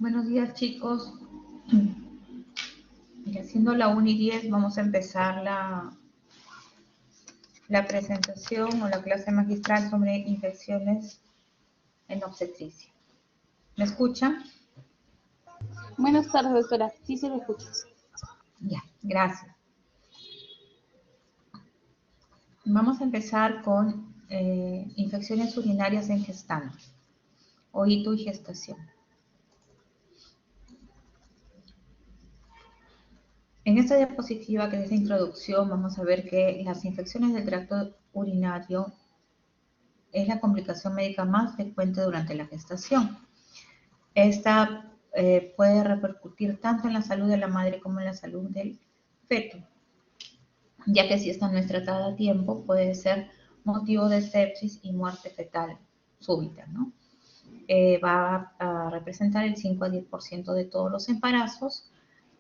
Buenos días, chicos. Y haciendo la 1 y 10 vamos a empezar la presentación o la clase magistral sobre infecciones en obstetricia. ¿Me escuchan? Buenas tardes, doctora. Sí, se lo escucha. Ya, gracias. Vamos a empezar con infecciones urinarias en gestantes, o hito y gestación. En esta diapositiva, que es de introducción, vamos a ver que las infecciones del tracto urinario es la complicación médica más frecuente durante la gestación. Esta puede repercutir tanto en la salud de la madre como en la salud del feto, ya que si esta no es tratada a tiempo puede ser motivo de sepsis y muerte fetal súbita, ¿no? Va a representar el 5 a 10% de todos los embarazos.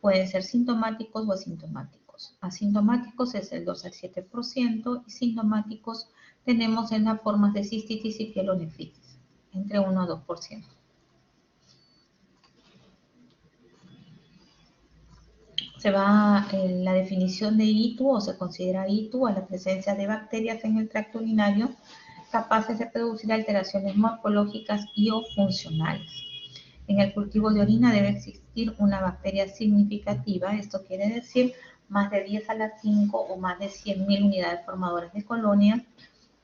Pueden ser sintomáticos o asintomáticos. Asintomáticos es el 2 al 7% y sintomáticos tenemos en las formas de cistitis y pielonefritis, entre 1 a 2%. Se va la definición de ITU o se considera ITU a la presencia de bacterias en el tracto urinario capaces de producir alteraciones morfológicas y o funcionales. En el cultivo de orina debe existir una bacteria significativa, esto quiere decir más de 10 a la 5 o más de 100.000 unidades formadoras de colonias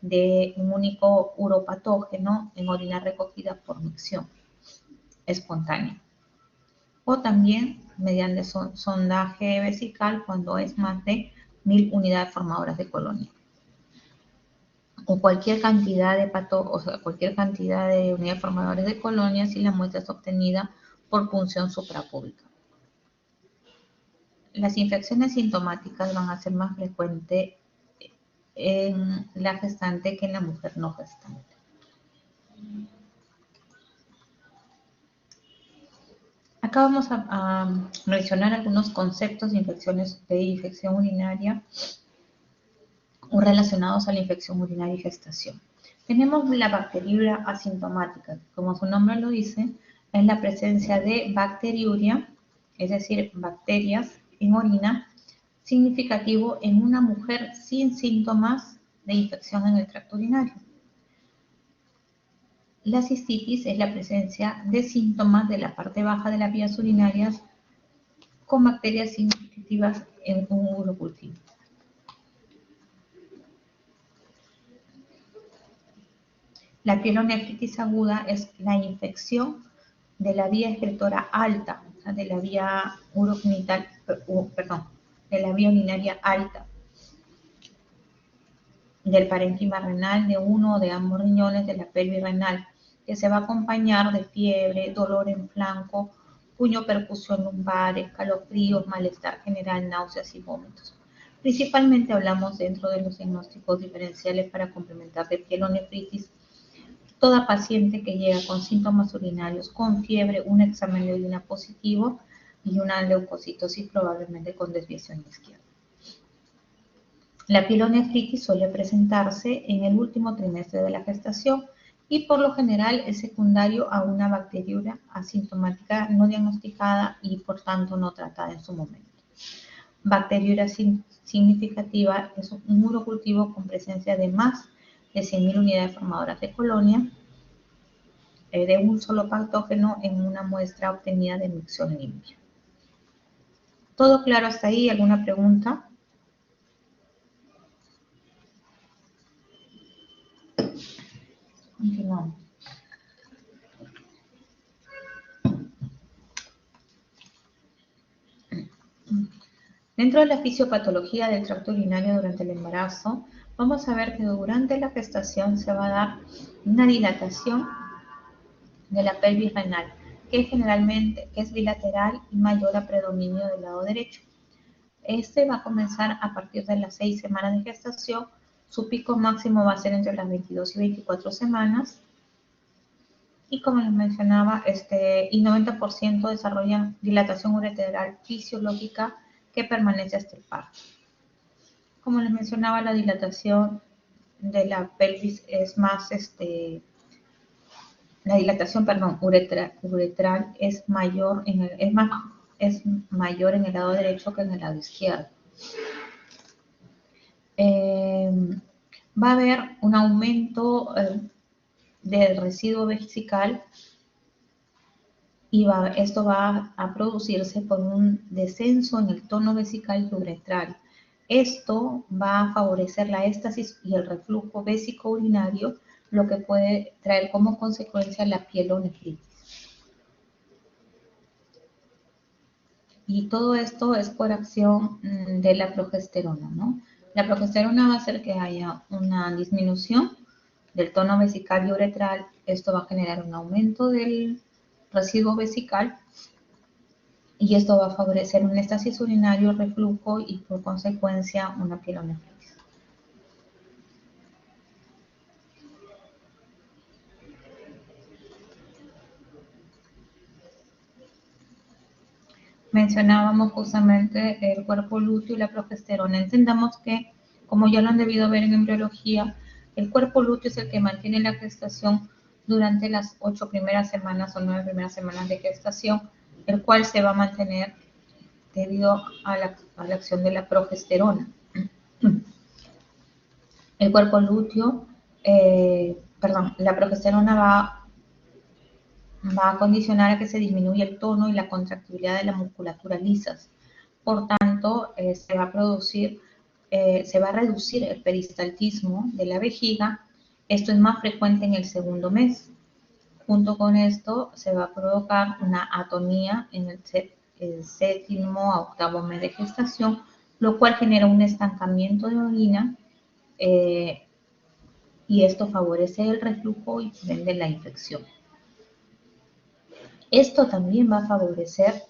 de un único uropatógeno en orina recogida por micción espontánea. O también mediante sondaje vesical cuando es más de 1.000 unidades formadoras de colonia. O cualquier cantidad de cualquier cantidad de unidades formadoras de colonia si la muestra es obtenida por punción suprapúbica. Las infecciones sintomáticas van a ser más frecuentes en la gestante que en la mujer no gestante. Acá vamos a mencionar algunos conceptos de infección urinaria o relacionados a la infección urinaria y gestación. Tenemos la bacteriuria asintomática, como su nombre lo dice, es la presencia de bacteriuria, es decir, bacterias en orina, significativo en una mujer sin síntomas de infección en el tracto urinario. La cistitis es la presencia de síntomas de la parte baja de las vías urinarias con bacterias significativas en un urocultivo. La pielonefritis aguda es la infección de la vía excretora alta, o sea, de la vía de la vía urinaria alta, del parénquima renal de uno o de ambos riñones de la pelvis renal, que se va a acompañar de fiebre, dolor en flanco, puño, percusión lumbar, escalofríos, malestar general, náuseas y vómitos. Principalmente hablamos dentro de los diagnósticos diferenciales para complementar de pielonefritis. Toda paciente que llega con síntomas urinarios, con fiebre, un examen de orina positivo y una leucocitosis probablemente con desviación izquierda. La pielonefritis suele presentarse en el último trimestre de la gestación y por lo general es secundario a una bacteriuria asintomática no diagnosticada y por tanto no tratada en su momento. Bacteriuria significativa es un urocultivo con presencia de más de 100.000 unidades formadoras de colonia de un solo patógeno en una muestra obtenida de micción limpia. ¿Todo claro hasta ahí? ¿Alguna pregunta? Continuamos. Dentro de la fisiopatología del tracto urinario durante el embarazo, vamos a ver que durante la gestación se va a dar una dilatación de la pelvis renal, que generalmente es bilateral y mayor a predominio del lado derecho. Este va a comenzar a partir de las 6 semanas de gestación. Su pico máximo va a ser entre las 22 y 24 semanas. Y como les mencionaba, y 90% desarrollan dilatación ureteral fisiológica que permanece hasta el parto. Como les mencionaba, la dilatación de la pelvis es más, de la dilatación, perdón, uretral es mayor es mayor en el lado derecho que en el lado izquierdo. Va a haber un aumento del residuo vesical y esto va a producirse por un descenso en el tono vesical y uretral. Esto va a favorecer la éstasis y el reflujo vésico-urinario, lo que puede traer como consecuencia la pielonefritis. Y todo esto es por acción de la progesterona, ¿no? La progesterona va a hacer que haya una disminución del tono vesical y uretral. Esto va a generar un aumento del residuo vesical y esto va a favorecer un éstasis urinario, reflujo y por consecuencia una pielonefritis. Mencionábamos justamente el cuerpo lúteo y la progesterona. Entendamos que, como ya lo han debido ver en embriología, el cuerpo lúteo es el que mantiene la gestación durante las 8 primeras semanas o 9 primeras semanas de gestación, el cual se va a mantener debido a la acción de la progesterona. El cuerpo lúteo, la progesterona va a condicionar a que se disminuya el tono y la contractibilidad de la musculatura lisas. Por tanto, se va a reducir el peristaltismo de la vejiga. Esto es más frecuente en el segundo mes. Junto con esto, se va a provocar una atonía en el séptimo a octavo mes de gestación, lo cual genera un estancamiento de orina y esto favorece el reflujo y prevende la infección. Esto también va a favorecer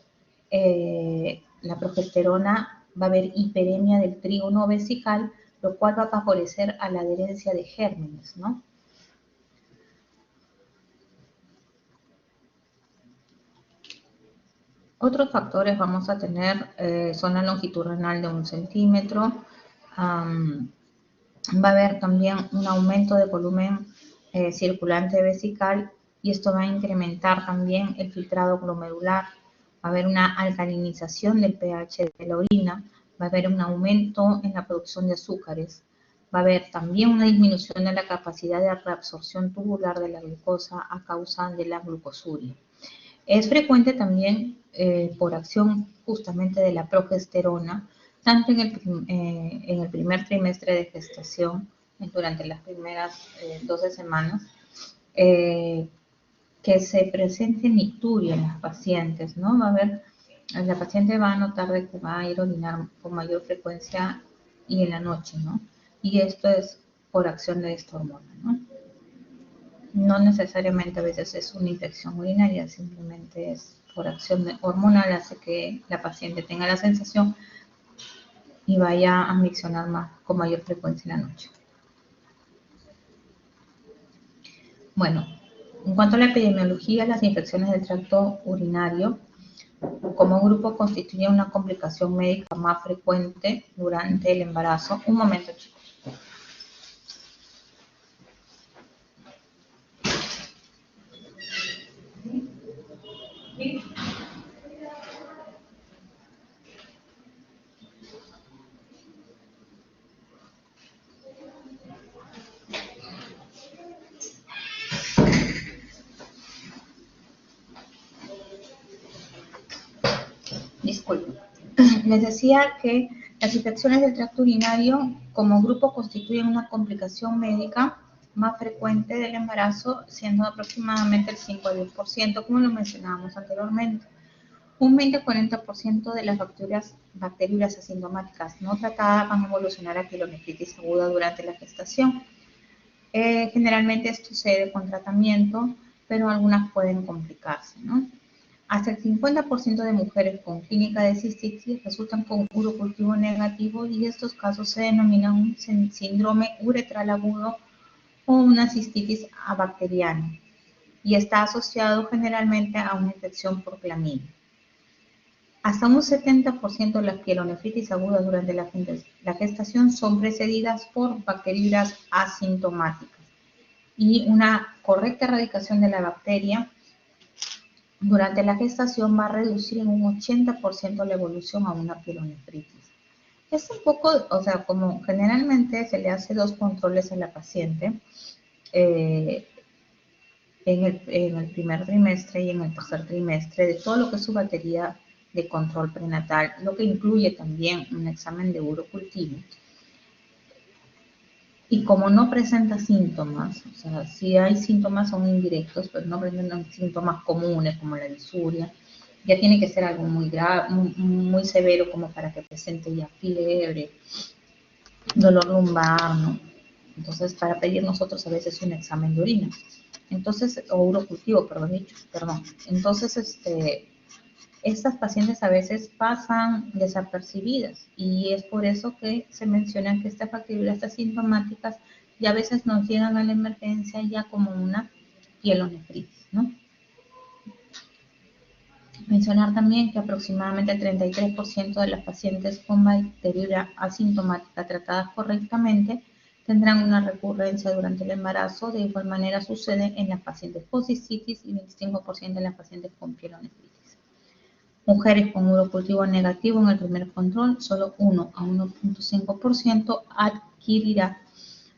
la progesterona, va a haber hiperemia del trígono vesical, lo cual va a favorecer a la adherencia de gérmenes, ¿no? Otros factores vamos a tener son la longitud renal de 1 centímetro, va a haber también un aumento de volumen circulante vesical y esto va a incrementar también el filtrado glomerular, va a haber una alcalinización del pH de la orina, va a haber un aumento en la producción de azúcares, va a haber también una disminución de la capacidad de reabsorción tubular de la glucosa a causa de la glucosuria. Es frecuente también por acción justamente de la progesterona, tanto en el primer trimestre de gestación, durante las primeras 12 semanas, que se presente nicturia en las pacientes, ¿no? La paciente va a notar de que va a ir a orinar con mayor frecuencia y en la noche, ¿no? Y esto es por acción de esta hormona, ¿no? No necesariamente a veces es una infección urinaria, simplemente es por acción hormonal, hace que la paciente tenga la sensación y vaya a miccionar con mayor frecuencia en la noche. Bueno, en cuanto a la epidemiología, las infecciones del tracto urinario como grupo constituyen una complicación médica más frecuente durante el embarazo. Un momento, chicos. Disculpen. Les decía que las infecciones del tracto urinario como grupo constituyen una complicación médica más frecuente del embarazo, siendo aproximadamente el 5 a 10%, como lo mencionábamos anteriormente. Un 20-40% de las bacteriuras asintomáticas no tratadas van a evolucionar a pielonefritis aguda durante la gestación. Generalmente esto sucede con tratamiento, pero algunas pueden complicarse, ¿no? Hasta el 50% de mujeres con clínica de cistitis resultan con urocultivo negativo y estos casos se denominan un síndrome uretral agudo o una cistitis abacteriana y está asociado generalmente a una infección por clamidia. Hasta un 70% de las pielonefritis agudas durante la gestación son precedidas por bacteriuras asintomáticas Y una correcta erradicación de la bacteria durante la gestación va a reducir en un 80% la evolución a una pielonefritis. Es un poco, o sea, como generalmente se le hace 2 controles a la paciente en el primer trimestre y en el tercer trimestre de todo lo que es su batería de control prenatal, lo que incluye también un examen de urocultivo. Y como no presenta síntomas, o sea, si hay síntomas son indirectos, pero no presentan síntomas comunes como la disuria, ya tiene que ser algo muy grave, muy severo como para que presente ya fiebre, dolor lumbar, ¿no? Entonces, para pedir nosotros a veces un examen de orina. Entonces, o urocultivo, perdón. Entonces, estas pacientes a veces pasan desapercibidas y es por eso que se menciona que estas bacterias asintomáticas ya a veces nos llegan a la emergencia ya como una pielonefritis, ¿no? Mencionar también que aproximadamente el 33% de las pacientes con bacteriuria asintomática tratadas correctamente tendrán una recurrencia durante el embarazo. De igual manera sucede en las pacientes con cistitis y 25% en las pacientes con pielonefritis. Mujeres con urocultivo negativo en el primer control, solo 1 a 1.5% adquirirá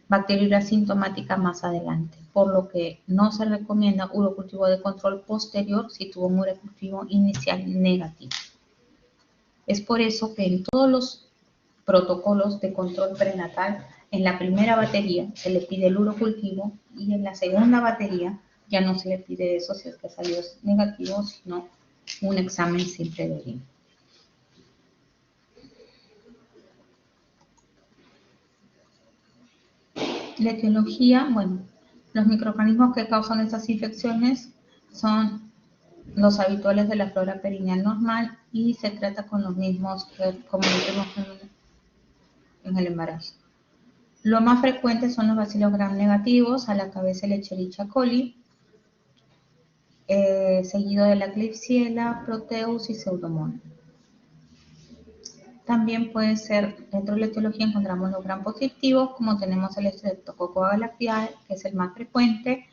bacteriuria asintomática más adelante, por lo que no se recomienda urocultivo de control posterior si tuvo un urocultivo inicial negativo. Es por eso que en todos los protocolos de control prenatal, en la primera batería se le pide el urocultivo y en la segunda batería ya no se le pide eso si es que salió negativo, sino un examen simple de orina. La etiología, bueno, los microorganismos que causan estas infecciones son los habituales de la flora perineal normal y se trata con los mismos que como vimos en el embarazo. Lo más frecuente son los bacilos gram negativos, a la cabeza el Escherichia coli, seguido de la Klebsiella, Proteus y Pseudomonas. También puede ser, dentro de la etiología encontramos los gram positivos, como tenemos el Streptococcus galactiae, que es el más frecuente.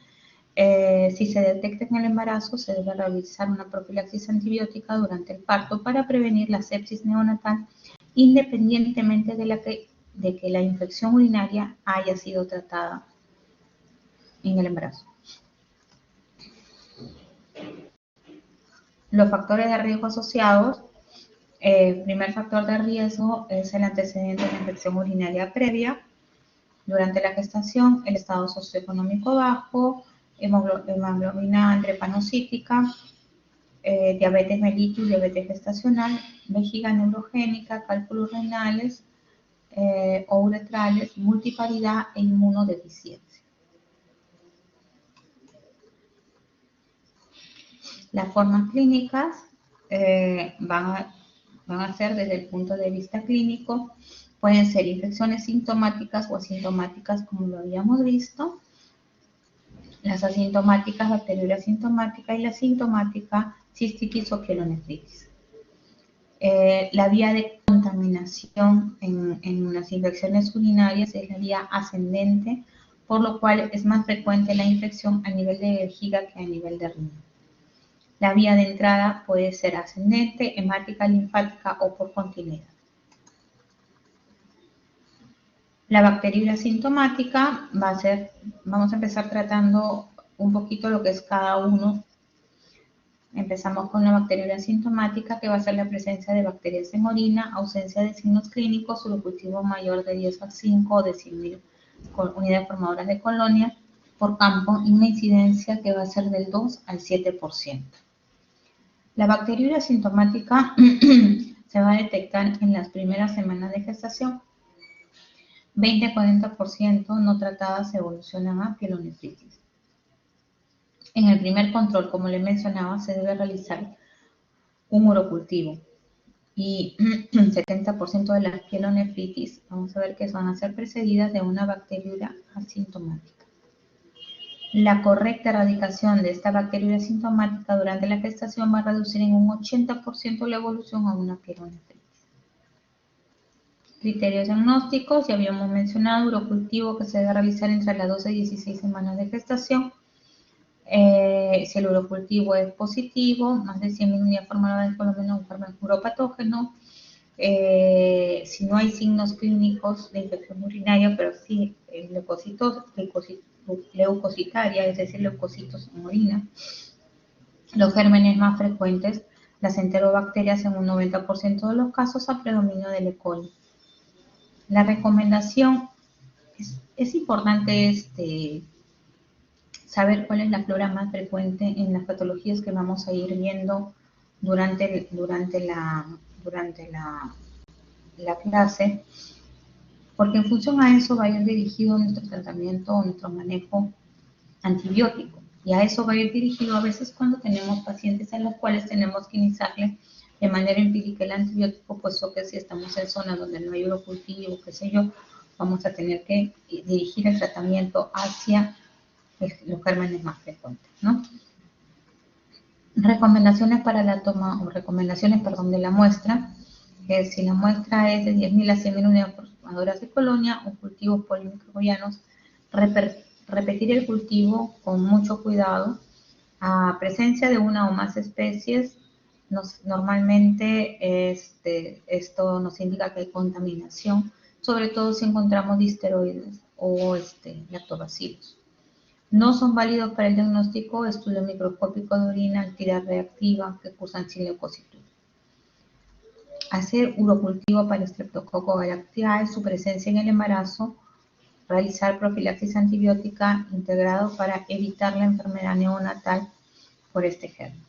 Si se detecta en el embarazo, se debe realizar una profilaxis antibiótica durante el parto para prevenir la sepsis neonatal, independientemente de que la infección urinaria haya sido tratada en el embarazo. Los factores de riesgo asociados. El primer factor de riesgo es el antecedente de la infección urinaria previa. Durante la gestación, el estado socioeconómico bajo, hemoglobina drepanocítica, diabetes mellitus, diabetes gestacional, vejiga neurogénica, cálculos renales o uretrales, multiparidad e inmunodeficiencia. Las formas clínicas van a ser desde el punto de vista clínico, pueden ser infecciones sintomáticas o asintomáticas como lo habíamos visto. Las asintomáticas, bacteriuria asintomática y la sintomática, cistitis o pielonefritis. La vía de contaminación en las infecciones urinarias es la vía ascendente, por lo cual es más frecuente la infección a nivel de vejiga que a nivel de riñón. La vía de entrada puede ser ascendente, hemática, linfática o por continuidad. La bacteriuria asintomática vamos a empezar tratando un poquito lo que es cada uno. Empezamos con la bacteriuria asintomática, que va a ser la presencia de bacterias en orina, ausencia de signos clínicos, urocultivo mayor de 10 a 5 o de 100.000 unidades formadoras de colonia por campo y una incidencia que va a ser del 2 al 7%. La bacteriuria asintomática se va a detectar en las primeras semanas de gestación. 20-40% no tratadas evolucionan a pielonefritis. En el primer control, como le mencionaba, se debe realizar un urocultivo y 70% de las pielonefritis, vamos a ver que van a ser precedidas de una bacteriuria asintomática. La correcta erradicación de esta bacteriuria asintomática durante la gestación va a reducir en un 80% la evolución a una pielonefritis. Criterios diagnósticos, ya habíamos mencionado, urocultivo que se debe realizar entre las 12 y 16 semanas de gestación. Si el urocultivo es positivo, más de 100.000 unidades formadas por lo menos un germen uropatógeno. Si no hay signos clínicos de infección urinaria, pero sí leucocitaria, es decir, leucocitos en orina. Los gérmenes más frecuentes, las enterobacterias en un 90% de los casos a predominio del E. coli. La recomendación es importante saber cuál es la flora más frecuente en las patologías que vamos a ir viendo durante la clase, porque en función a eso va a ir dirigido nuestro tratamiento o nuestro manejo antibiótico. Y a eso va a ir dirigido a veces cuando tenemos pacientes en los cuales tenemos que iniciarle de manera empírica el antibiótico, puesto que si estamos en zonas donde no hay urocultivo, qué sé yo, vamos a tener que dirigir el tratamiento hacia los gérmenes más frecuentes, ¿no? Recomendaciones para la toma, o recomendaciones, perdón, de la muestra. Si la muestra es de 10.000 a 100.000 unidades formadoras de colonia o cultivos polimicrobianos, repetir el cultivo con mucho cuidado. A presencia de una o más especies, normalmente esto nos indica que hay contaminación, sobre todo si encontramos disteroides o lactobacilos. No son válidos para el diagnóstico estudio microscópico de orina, actividad reactiva que cursan sin leucocitud. Hacer urocultivo para Streptococcus galactiae, su presencia en el embarazo, realizar profilaxis antibiótica integrado para evitar la enfermedad neonatal por este germen.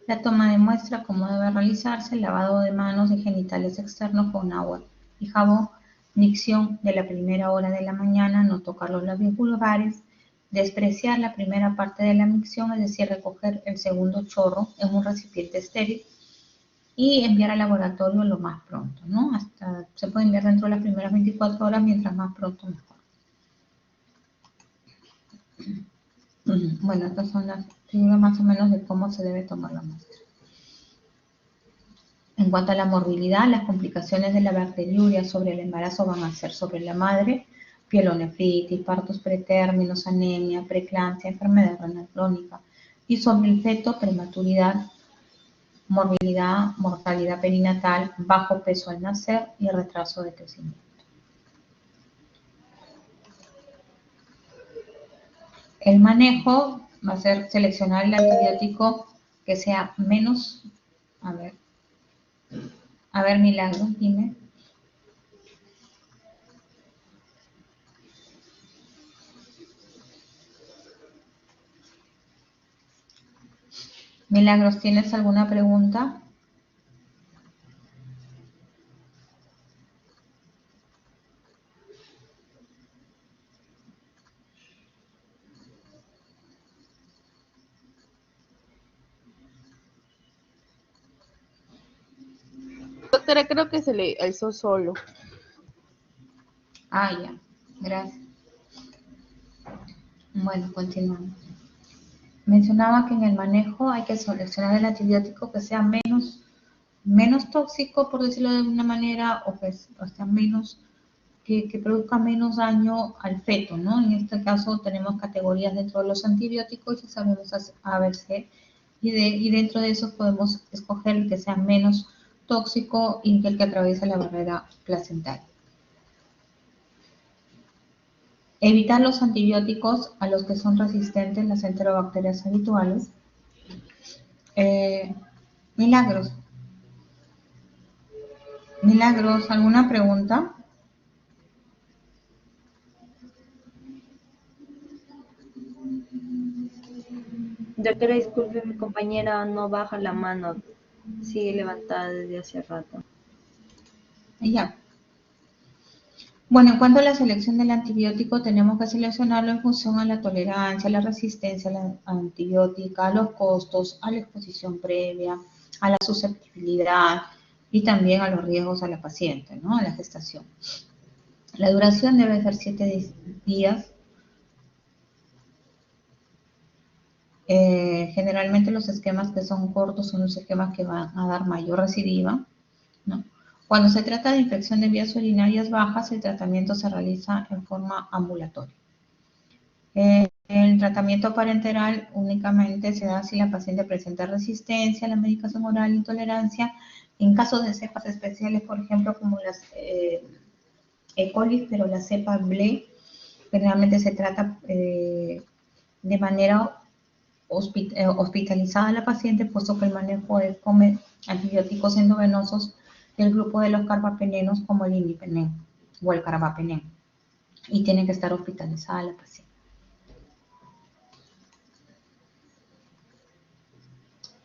La toma de muestra, cómo debe realizarse, lavado de manos y genitales externos con agua y jabón, micción de la primera hora de la mañana, no tocar los labios vulgares, despreciar la primera parte de la micción, es decir, recoger el segundo chorro en un recipiente estéril y enviar al laboratorio lo más pronto, ¿no? Se puede enviar dentro de las primeras 24 horas, mientras más pronto mejor. Bueno, estas son las figuras más o menos de cómo se debe tomar la muestra. En cuanto a la morbilidad, las complicaciones de la bacteriuria sobre el embarazo van a ser sobre la madre, pielonefritis, partos pretérminos, anemia, preeclampsia, enfermedad renal crónica, y sobre el feto, prematuridad, morbilidad, mortalidad perinatal, bajo peso al nacer y retraso de crecimiento. El manejo va a ser seleccionar el antibiótico que sea menos, a ver, Milagros, dime. Milagros, ¿tienes alguna pregunta? Doctora, creo que se le alzó solo. Ah, ya, gracias. Bueno, continuamos. Mencionaba que en el manejo hay que seleccionar el antibiótico que sea menos tóxico, por decirlo de alguna manera, o sea que produzca menos daño al feto, ¿no? En este caso tenemos categorías dentro de los antibióticos, ya sabemos ABC, y dentro de eso podemos escoger el que sea menos tóxico y el que atraviesa la barrera placentaria. Evitar los antibióticos a los que son resistentes las enterobacterias habituales. Milagros, ¿alguna pregunta? Doctora, disculpe, mi compañera no baja la mano, sigue levantada desde hace rato. Ya. Bueno, en cuanto a la selección del antibiótico, tenemos que seleccionarlo en función a la tolerancia, a la resistencia a la antibiótica, a los costos, a la exposición previa, a la susceptibilidad y también a los riesgos a la paciente, ¿no? A la gestación. La duración debe ser 7 días. Generalmente los esquemas que son cortos son los esquemas que van a dar mayor recidiva, ¿no? Cuando se trata de infección de vías urinarias bajas, el tratamiento se realiza en forma ambulatoria. El tratamiento parenteral únicamente se da si la paciente presenta resistencia a la medicación oral, intolerancia. En casos de cepas especiales, por ejemplo, como las E. coli, pero la cepa BLE, generalmente se trata de manera hospitalizada a la paciente, puesto que el manejo es con antibióticos endovenosos del grupo de los carbapenenos, como el imipenem o el carbapenem, y tiene que estar hospitalizada la paciente.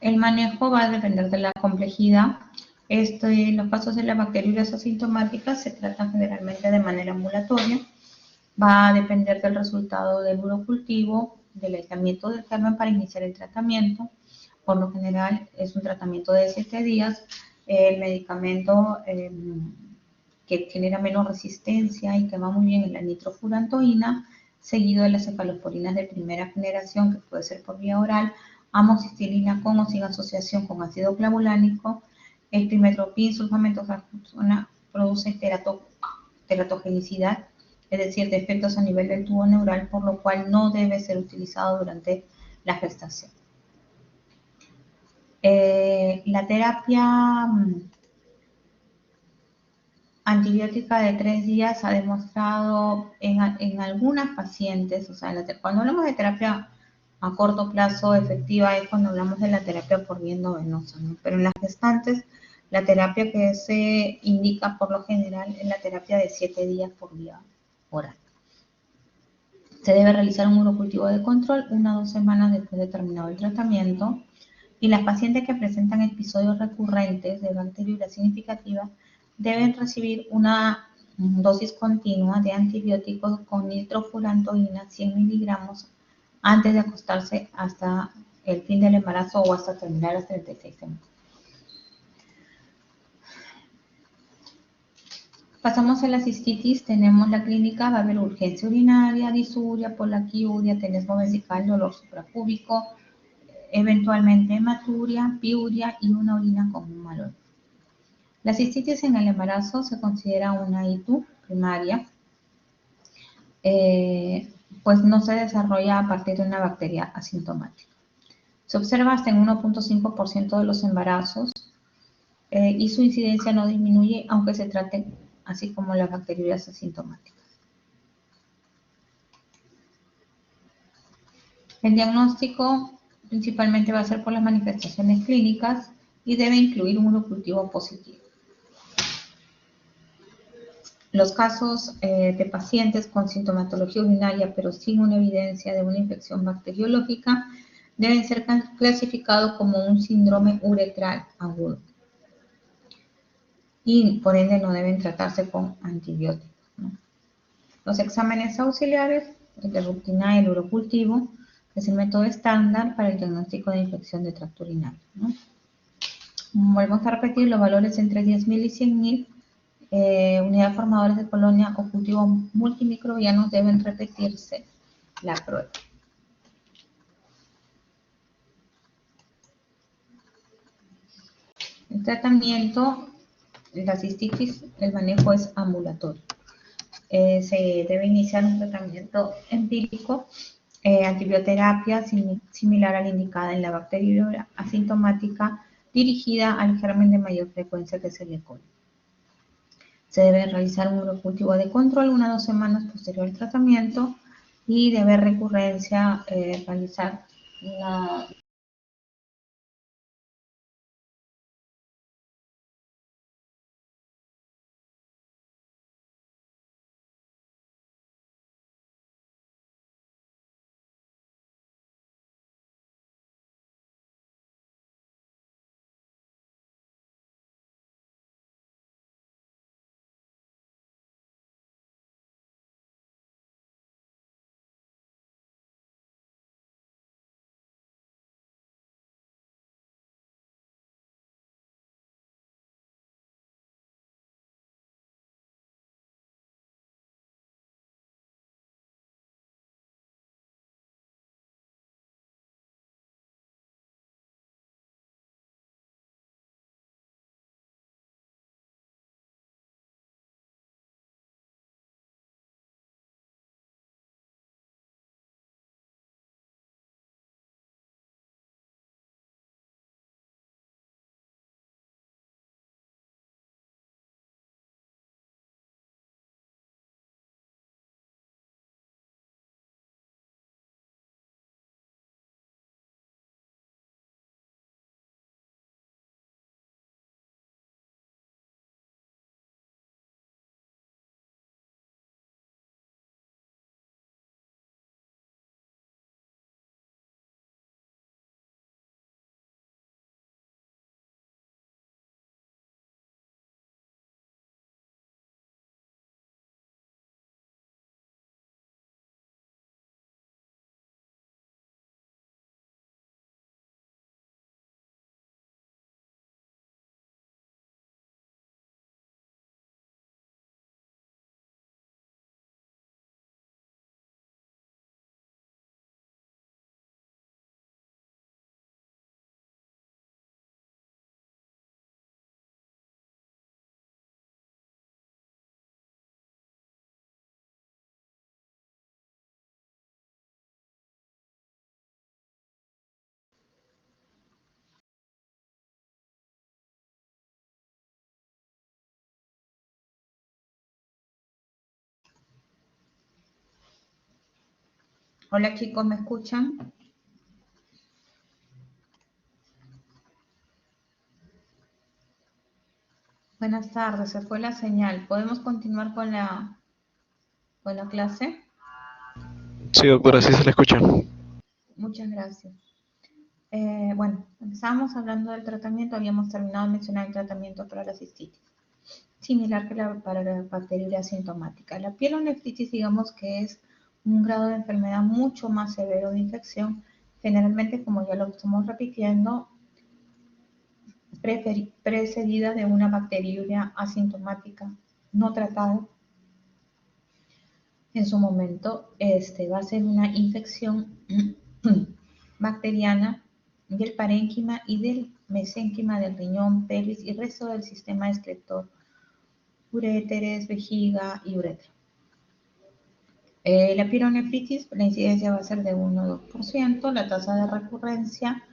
El manejo va a depender de la complejidad. Los casos de las bacteriurias asintomáticas se tratan generalmente de manera ambulatoria. Va a depender del resultado del urocultivo, del aislamiento del germen para iniciar el tratamiento. Por lo general es un tratamiento de 7 días. El medicamento que genera menos resistencia y que va muy bien es la nitrofurantoína, seguido de las cefalosporinas de primera generación, que puede ser por vía oral, amoxicilina con o sin asociación con ácido clavulánico. El trimestoprim sulfamethoxazona produce teratogenicidad, es decir, defectos a nivel del tubo neural, por lo cual no debe ser utilizado durante la gestación. La terapia antibiótica de 3 días ha demostrado en algunas pacientes, o sea, cuando hablamos de terapia a corto plazo efectiva es cuando hablamos de la terapia por vía endovenosa, ¿no? Pero en las gestantes, la terapia que se indica por lo general es la terapia de 7 días por vía oral. Se debe realizar un urocultivo de control 1 o 2 semanas después de terminado el tratamiento, y las pacientes que presentan episodios recurrentes de bacteriuria significativa deben recibir una dosis continua de antibióticos con nitrofurantoína 100 miligramos antes de acostarse hasta el fin del embarazo o hasta terminar las 36 semanas. Pasamos a la cistitis. Tenemos la clínica, va a haber urgencia urinaria, disuria, polaquiuria, tenesmo vesical, dolor suprapúbico, eventualmente hematuria, piuria y una orina con un mal olor. La cistitis en el embarazo se considera una ITU primaria, pues no se desarrolla a partir de una bacteria asintomática. Se observa hasta en 1.5% de los embarazos y su incidencia no disminuye aunque se trate así como las bacterias asintomáticas. El diagnóstico principalmente va a ser por las manifestaciones clínicas y debe incluir un urocultivo positivo. Los casos de pacientes con sintomatología urinaria pero sin una evidencia de una infección bacteriológica deben ser clasificados como un síndrome uretral agudo y por ende no deben tratarse con antibióticos, ¿no? Los exámenes auxiliares, el de rutina y el urocultivo, que es el método estándar para el diagnóstico de infección de tracto urinario, ¿no? Volvemos a repetir los valores entre 10.000 y 100.000. Unidades formadoras de colonia o cultivos multimicrobianos deben repetirse la prueba. El tratamiento, la cistitis, el manejo es ambulatorio. Se debe iniciar un tratamiento empírico, antibioterapia similar a la indicada en la bacteriuria asintomática, dirigida al germen de mayor frecuencia que es el E. coli. Se debe realizar un urocultivo de control 1 o 2 semanas posterior al tratamiento y de haber recurrencia realizar una Hola chicos, ¿me escuchan? Buenas tardes, se fue la señal. ¿Podemos continuar con la clase? Sí, doctora, sí se le escucha. Muchas gracias. Bueno, empezamos hablando del tratamiento. Habíamos terminado de mencionar el tratamiento para la cistitis, similar que para la bacteriuria asintomática. La pielonefritis, digamos que es un grado de enfermedad mucho más severo de infección. Generalmente, como ya lo estamos repitiendo, precedida de una bacteriuria asintomática no tratada. En su momento, va a ser una infección bacteriana del parénquima y del mesénquima del riñón, pelvis y resto del sistema excretor, uréteres, vejiga y uretra. La pielonefritis, la incidencia va a ser de 1 o 2%, la tasa de recurrencia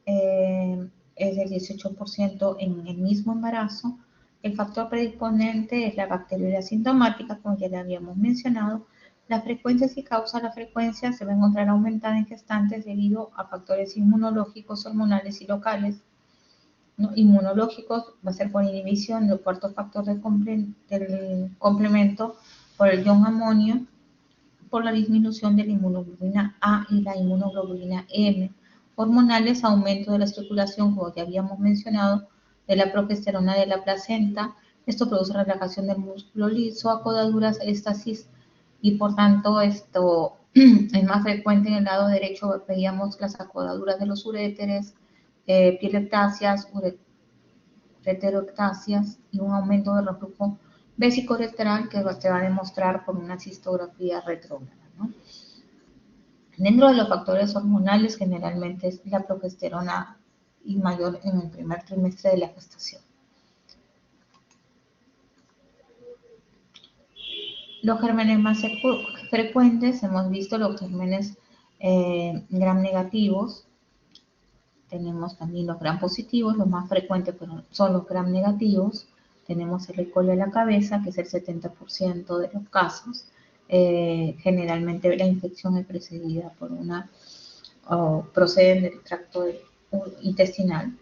es del 18% en el mismo embarazo. El factor predisponente es la bacteriuria asintomática, como ya le habíamos mencionado. Las frecuencias y causa de la frecuencia se va a encontrar aumentada en gestantes debido a factores inmunológicos, hormonales y locales. ¿No? Inmunológicos va a ser por inhibición del cuarto factor del complemento por el ion amonio, por la disminución de la inmunoglobulina A y la inmunoglobulina M. Hormonales, aumento de la circulación, como ya habíamos mencionado, de la progesterona de la placenta. Esto produce relajación del músculo liso, acodaduras, éstasis, y por tanto esto es más frecuente en el lado derecho. Veíamos las acodaduras de los uréteres, pielectasias, ureteroectasias y un aumento del reflujo vesicorectal que se va a demostrar por una cistografía retrógrada, ¿no? Dentro de los factores hormonales, generalmente es la progesterona y mayor en el primer trimestre de la gestación. Los gérmenes más frecuentes, hemos visto los gérmenes gram negativos. Tenemos también los gram positivos, los más frecuentes son los gram negativos. Tenemos el E. coli a la cabeza, que es el 70% de los casos. Generalmente la infección es precedida por proceden del tracto intestinal,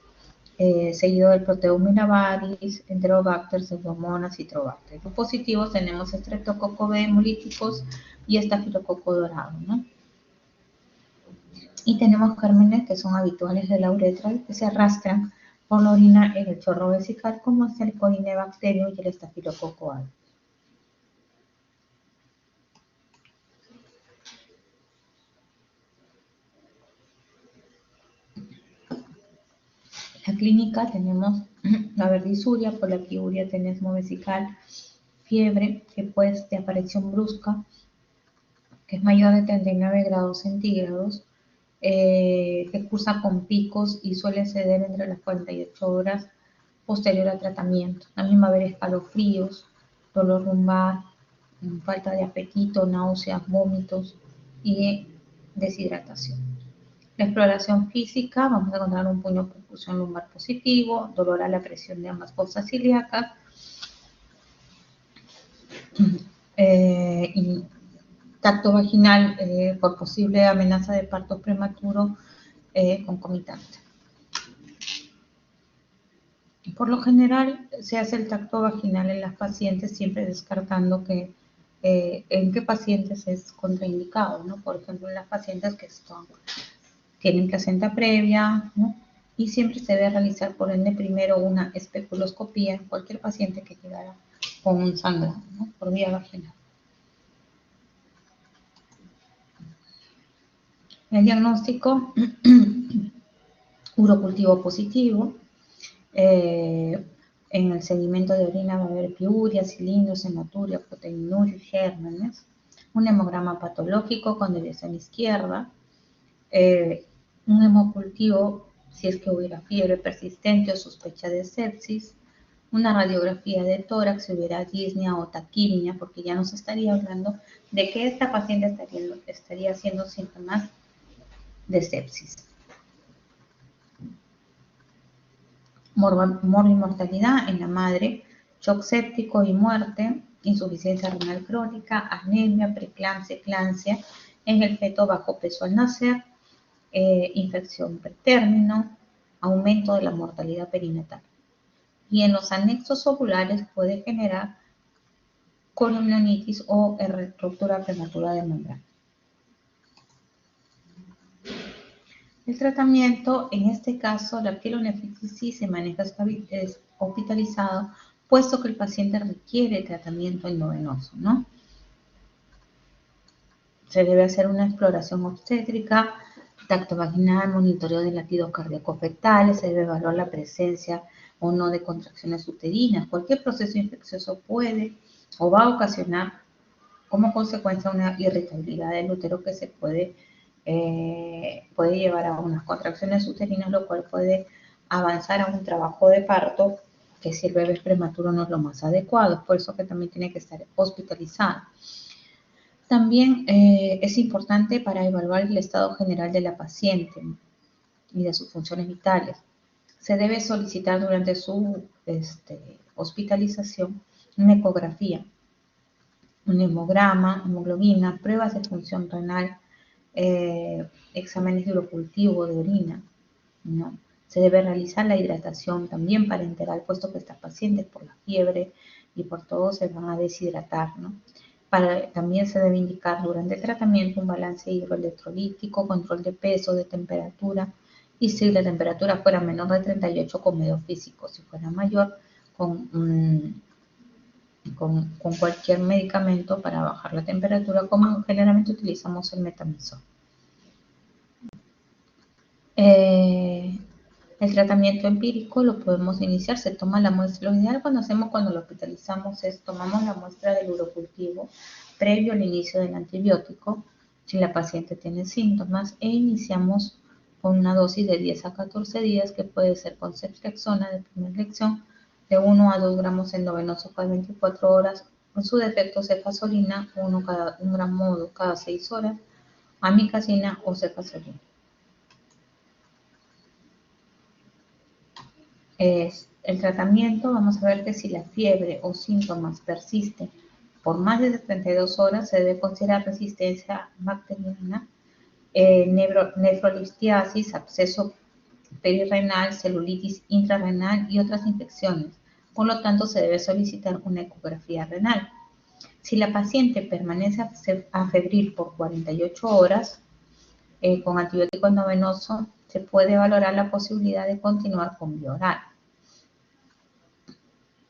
seguido del Proteus mirabilis, Enterobacter, Pseudomonas y Citrobacter. Los positivos tenemos Streptococcus B, hemolíticos y estafilococo dorado, ¿no? Y tenemos gérmenes que son habituales de la uretra y que se arrastran por la orina en el chorro vesical, como es el Corynebacterium y el Estafilococo aureus. En la clínica tenemos la verdisuria, polaquiuria, tenesmo vesical, fiebre, que puede ser de aparición brusca, que es mayor de 39 grados centígrados, que cursa con picos y suele ceder entre las 48 horas posterior al tratamiento. También va a haber escalofríos, dolor lumbar, falta de apetito, náuseas, vómitos y deshidratación. La exploración física, vamos a encontrar un puño de percusión lumbar positivo, dolor a la presión de ambas fosas ilíacas, y tacto vaginal por posible amenaza de parto prematuro concomitante. Por lo general se hace el tacto vaginal en las pacientes, siempre descartando que en qué pacientes es contraindicado, ¿no? Por ejemplo, en las pacientes que tienen placenta previa, ¿no? Y siempre se debe realizar por ende primero una especuloscopía en cualquier paciente que llegara con un sangrado, ¿no? Por vía vaginal. El diagnóstico, urocultivo positivo, en el sedimento de orina va a haber piuria, cilindros, hematuria, proteinuria y gérmenes, un hemograma patológico con deviación izquierda, un hemocultivo si es que hubiera fiebre persistente o sospecha de sepsis, una radiografía de tórax si hubiera disnea o taquipnea, porque ya nos estaría hablando de que esta paciente estaría haciendo síntomas de sepsis. Mortalidad en la madre, shock séptico y muerte, insuficiencia renal crónica, anemia, preeclampsia, eclampsia En el feto, bajo peso al nacer, infección pretérmino, aumento de la mortalidad perinatal. Y en los anexos ovulares puede generar corionitis o ruptura prematura de membrana. El tratamiento, en este caso, la pielonefritis sí se maneja hospitalizado, puesto que el paciente requiere tratamiento endovenoso, ¿no? Se debe hacer una exploración obstétrica, tacto vaginal, monitoreo de latidos cardíacos fetales, se debe evaluar la presencia o no de contracciones uterinas. Cualquier proceso infeccioso puede o va a ocasionar como consecuencia una irritabilidad del útero que se puede llevar a unas contracciones uterinas, lo cual puede avanzar a un trabajo de parto, que si el bebé es prematuro no es lo más adecuado, por eso que también tiene que estar hospitalizado. También es importante para evaluar el estado general de la paciente y de sus funciones vitales. Se debe solicitar durante su hospitalización una ecografía, un hemograma, hemoglobina, pruebas de función renal, exámenes de urocultivo, de orina, ¿no? Se debe realizar la hidratación también parenteral, puesto que estas pacientes por la fiebre y por todo se van a deshidratar, ¿no? También se debe indicar durante el tratamiento un balance hidroelectrolítico, control de peso, de temperatura, y si la temperatura fuera menor de 38 con medio físico, si fuera mayor con cualquier medicamento para bajar la temperatura, como generalmente utilizamos el metamizol. El tratamiento empírico lo podemos iniciar, se toma la muestra. Lo ideal cuando lo hospitalizamos es tomamos la muestra del urocultivo previo al inicio del antibiótico, si la paciente tiene síntomas, e iniciamos con una dosis de 10 a 14 días, que puede ser con ceftriaxona de primera elección, de 1 a 2 gramos endovenoso cada 24 horas, en su defecto cefazolina, 1 gramo cada 6 horas, amikacina o cefazolina. El tratamiento, vamos a ver que si la fiebre o síntomas persisten por más de 72 horas, se debe considerar resistencia bacteriana, nefrolistiasis, absceso perirrenal, celulitis intrarrenal y otras infecciones. Por lo tanto, se debe solicitar una ecografía renal. Si la paciente permanece afebril por 48 horas con antibiótico endovenoso, se puede valorar la posibilidad de continuar con vía oral.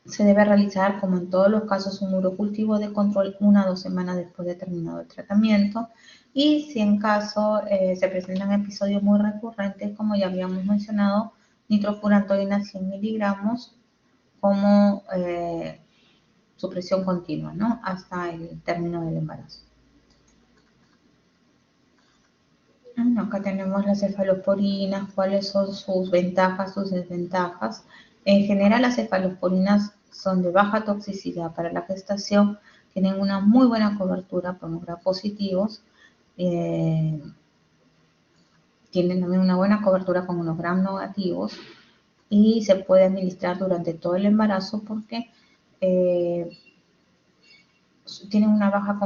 Se debe realizar, como en todos los casos, un urocultivo de control 1 a 2 semanas después de terminado el tratamiento. Y si en caso se presentan episodios muy recurrentes, como ya habíamos mencionado, nitrofurantoína 100 miligramos como supresión continua, ¿no? Hasta el término del embarazo. Acá tenemos las cefalosporinas, cuáles son sus ventajas, sus desventajas. En general, las cefalosporinas son de baja toxicidad para la gestación, tienen una muy buena cobertura por los gram positivos, tienen también una buena cobertura con unos gram negativos, y se puede administrar durante todo el embarazo porque tienen una baja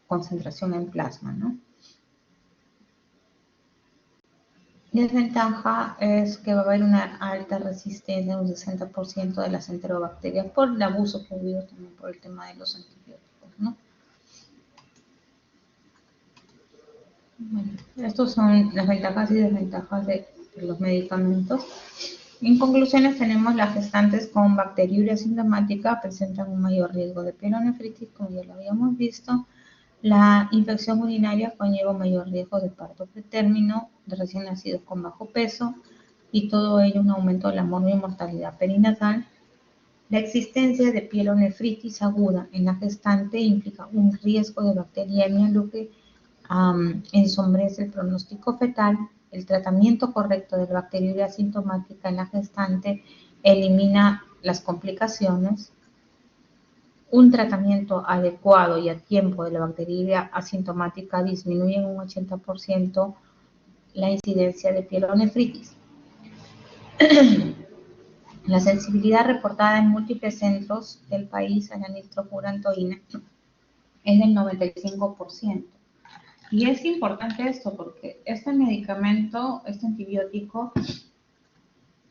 concentración en plasma, ¿no? Desventaja es que va a haber una alta resistencia, un 60% de las enterobacterias por el abuso que ha habido también por el tema de los antibióticos, ¿no? Bueno, estos son las ventajas y desventajas de los medicamentos. En conclusiones, tenemos las gestantes con bacteriuria asintomática presentan un mayor riesgo de pielonefritis, como ya lo habíamos visto. La infección urinaria conlleva un mayor riesgo de parto pretérmino, de recién nacidos con bajo peso, y todo ello un aumento de la mortalidad perinatal. La existencia de pielonefritis aguda en la gestante implica un riesgo de bacteriemia, lo que ensombrece el pronóstico fetal. El tratamiento correcto de la bacteriuria asintomática en la gestante elimina las complicaciones. Un tratamiento adecuado y a tiempo de la bacteriuria asintomática disminuye en un 80% la incidencia de pielonefritis. La sensibilidad reportada en múltiples centros del país a la nitrofurantoína es del 95%. Y es importante esto porque este medicamento, este antibiótico,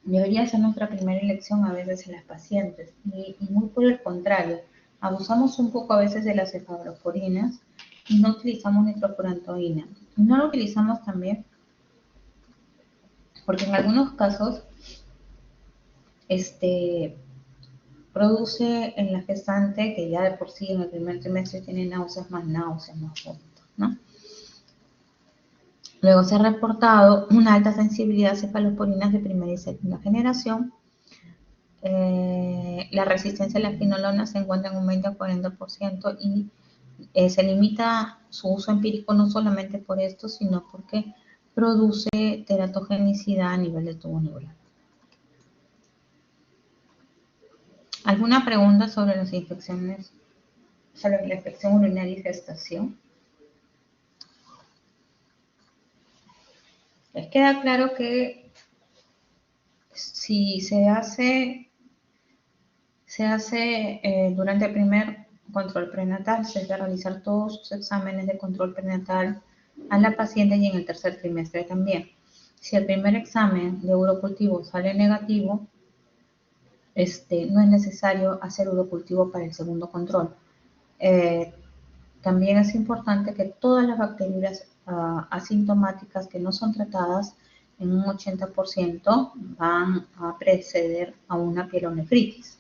debería ser nuestra primera elección a veces en las pacientes. Y muy por el contrario, abusamos un poco a veces de las cefaloporinas y no utilizamos nitrofurantoína. Y no lo utilizamos también porque en algunos casos produce en la gestante, que ya de por sí en el primer trimestre tiene náuseas, más vómitos, ¿no? Luego se ha reportado una alta sensibilidad a cefaloporinas de primera y segunda generación. La resistencia a la quinolona se encuentra en un 20 a 40% y se limita su uso empírico no solamente por esto, sino porque produce teratogenicidad a nivel de tubo neural. ¿Alguna pregunta sobre las infecciones, sobre la infección urinaria y gestación? Les queda claro que si se hace durante el primer control prenatal, se debe realizar todos sus exámenes de control prenatal a la paciente y en el tercer trimestre también. Si el primer examen de urocultivo sale negativo, no es necesario hacer urocultivo para el segundo control. También es importante que todas las bacterias asintomáticas que no son tratadas en un 80% van a preceder a una pielonefritis.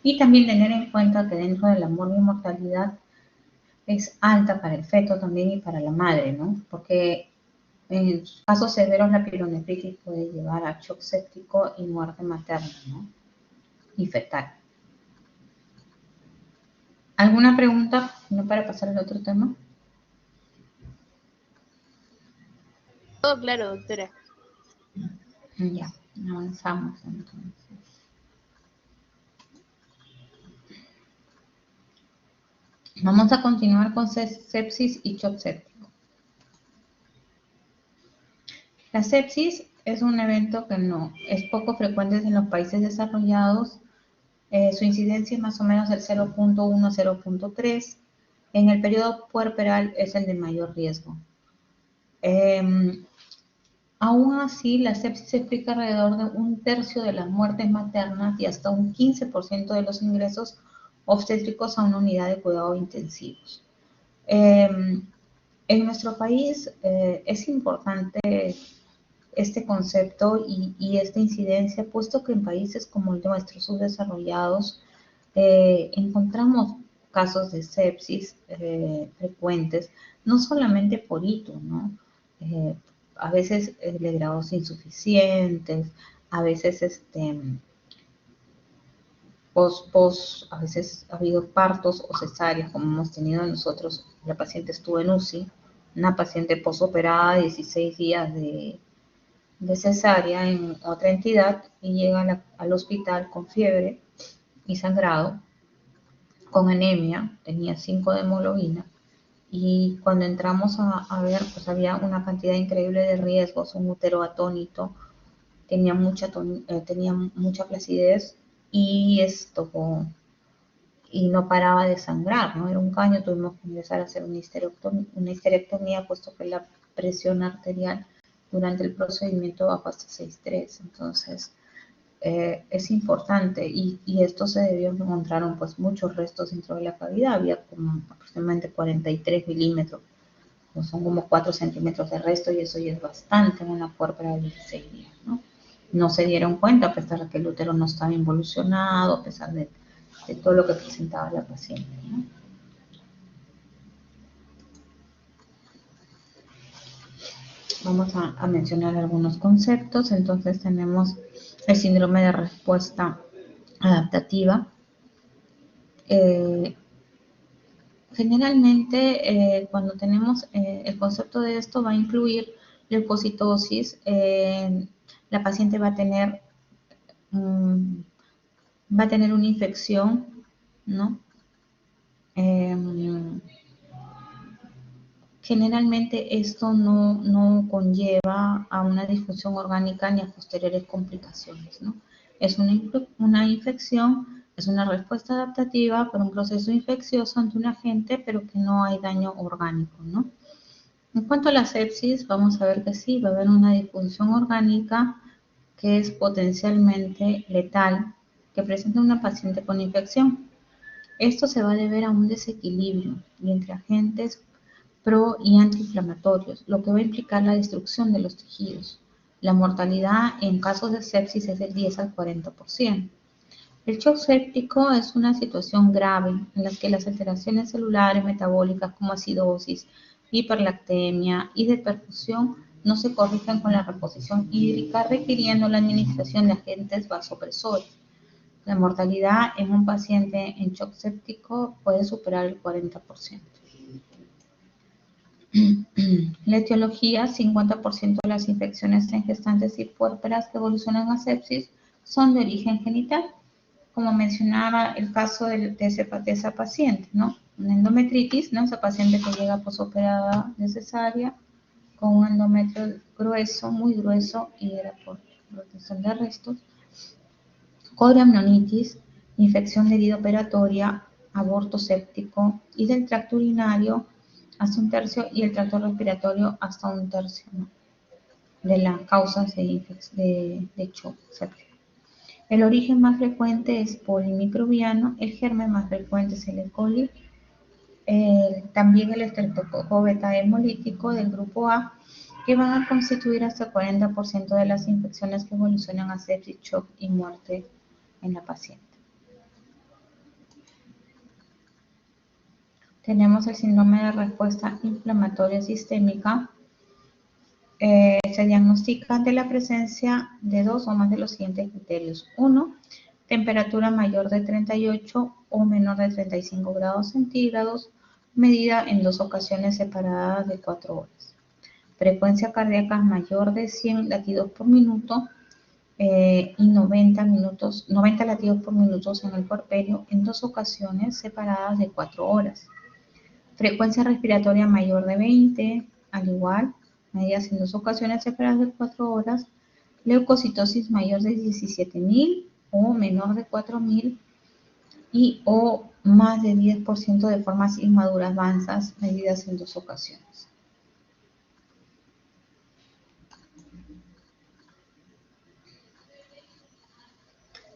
Y también tener en cuenta que dentro de la morbimortalidad es alta para el feto también y para la madre, ¿no? Porque en casos severos la pielonefritis puede llevar a shock séptico y muerte materna, ¿no? Y fetal. ¿Alguna pregunta? ¿No para pasar al otro tema? Todo claro, doctora. Ya, avanzamos entonces. Vamos a continuar con sepsis y shock séptico. La sepsis es un evento que no es poco frecuente en los países desarrollados. Su incidencia es más o menos del 0.1 a 0.3. En el periodo puerperal es el de mayor riesgo. Aún así, la sepsis explica alrededor de un tercio de las muertes maternas y hasta un 15% de los ingresos obstétricos a una unidad de cuidados intensivos. En nuestro país es importante este concepto y esta incidencia, puesto que en países como el nuestro, subdesarrollados, encontramos casos de sepsis frecuentes, no solamente por hito, ¿no? A veces de grados insuficientes, a veces a veces ha habido partos o cesáreas, como hemos tenido nosotros. La paciente estuvo en UCI, una paciente posoperada, 16 días de cesárea en otra entidad y llega al hospital con fiebre y sangrado, con anemia, tenía 5 de hemoglobina. Y cuando entramos a ver, pues había una cantidad increíble de riesgos, un útero atónito, tenía mucha flacidez y y no paraba de sangrar, ¿no? Era un caño, tuvimos que empezar a hacer una histerectomía, puesto que la presión arterial durante el procedimiento bajó hasta 6.3. Entonces, es importante y esto se debió, encontraron pues muchos restos dentro de la cavidad, había como aproximadamente 43 milímetros, son como 4 centímetros de resto y eso ya es bastante en una puerpera de 16 días, ¿no? No se dieron cuenta a pesar de que el útero no estaba involucionado, a pesar de todo lo que presentaba la paciente, ¿no? Vamos a mencionar algunos conceptos. Entonces tenemos el síndrome de respuesta adaptativa. Generalmente cuando tenemos el concepto de esto va a incluir leucocitosis, la paciente va a tener una infección, ¿no? Generalmente esto no conlleva a una disfunción orgánica ni a posteriores complicaciones, ¿no? Es una infección, es una respuesta adaptativa por un proceso infeccioso ante un agente, pero que no hay daño orgánico, ¿no? En cuanto a la sepsis, vamos a ver que sí, va a haber una disfunción orgánica que es potencialmente letal, que presenta una paciente con infección. Esto se va a deber a un desequilibrio entre agentes pro y antiinflamatorios, lo que va a implicar la destrucción de los tejidos. La mortalidad en casos de sepsis es del 10 al 40%. El shock séptico es una situación grave en la que las alteraciones celulares metabólicas como acidosis, hiperlactemia y de perfusión no se corrigen con la reposición hídrica, requiriendo la administración de agentes vasopresores. La mortalidad en un paciente en shock séptico puede superar el 40%. La etiología: 50% de las infecciones en gestantes y puérperas que evolucionan a sepsis son de origen genital. Como mencionaba el caso de esa paciente, ¿no? Una endometritis, ¿no? Esa paciente que llega posoperada de cesárea con un endometrio grueso, muy grueso, y era por protección de restos. Coriamnionitis, infección de herida operatoria, aborto séptico, y del tracto urinario hasta un tercio y el tracto respiratorio hasta un tercio, ¿no? De las causas de shock séptico. El origen más frecuente es polimicrobiano, el germen más frecuente es el E. coli, también el estreptococo beta hemolítico del grupo A, que van a constituir hasta el 40% de las infecciones que evolucionan a sepsis, shock y muerte en la paciente. Tenemos el síndrome de respuesta inflamatoria sistémica. Se diagnostica ante la presencia de dos o más de los siguientes criterios. 1. Temperatura mayor de 38 o menor de 35 grados centígrados, medida en 2 ocasiones separadas de 4 horas. Frecuencia cardíaca mayor de 100 latidos por minuto y 90 latidos por minuto en el puerperio en 2 ocasiones separadas de 4 horas. Frecuencia respiratoria mayor de 20, al igual, medidas en 2 ocasiones separadas de 4 horas. Leucocitosis mayor de 17.000 o menor de 4.000 y o más de 10% de formas inmaduras avanzadas, medidas en 2 ocasiones.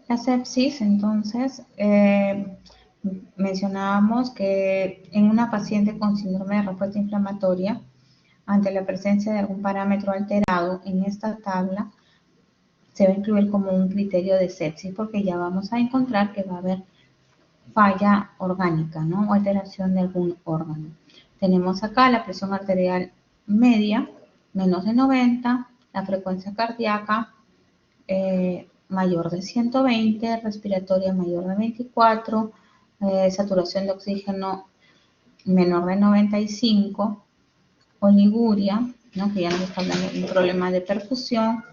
La sepsis, entonces, mencionábamos que en una paciente con síndrome de respuesta inflamatoria, ante la presencia de algún parámetro alterado en esta tabla, se va a incluir como un criterio de sepsis, porque ya vamos a encontrar que va a haber falla orgánica, ¿no? O alteración de algún órgano. Tenemos acá la presión arterial media, menos de 90, la frecuencia cardíaca mayor de 120, respiratoria mayor de 24, saturación de oxígeno menor de 95, oliguria, ¿no? Que ya nos está hablando de un problema de perfusión,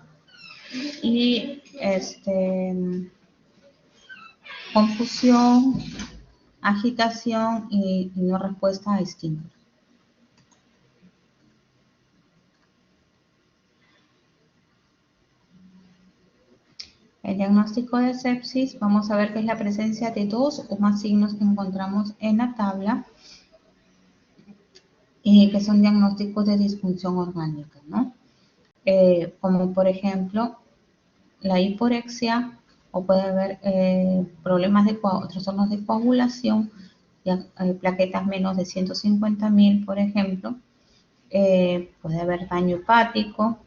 y confusión, agitación y no respuesta a estímulos. El diagnóstico de sepsis, vamos a ver que es la presencia de 2 o más signos que encontramos en la tabla, que son diagnósticos de disfunción orgánica, ¿no? Como por ejemplo la hiporexia, o puede haber problemas de trastornos de coagulación, plaquetas menos de 150.000, por ejemplo. Puede haber daño hepático.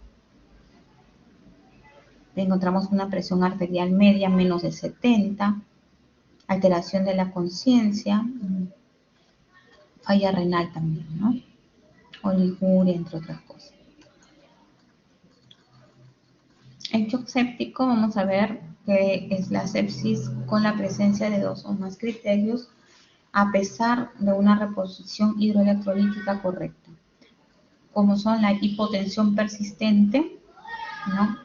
Encontramos una presión arterial media menos de 70, alteración de la conciencia, falla renal también, ¿no? Oliguria, entre otras cosas. El shock séptico, vamos a ver que es la sepsis con la presencia de 2 o más criterios, a pesar de una reposición hidroelectrolítica correcta, como son la hipotensión persistente, ¿no?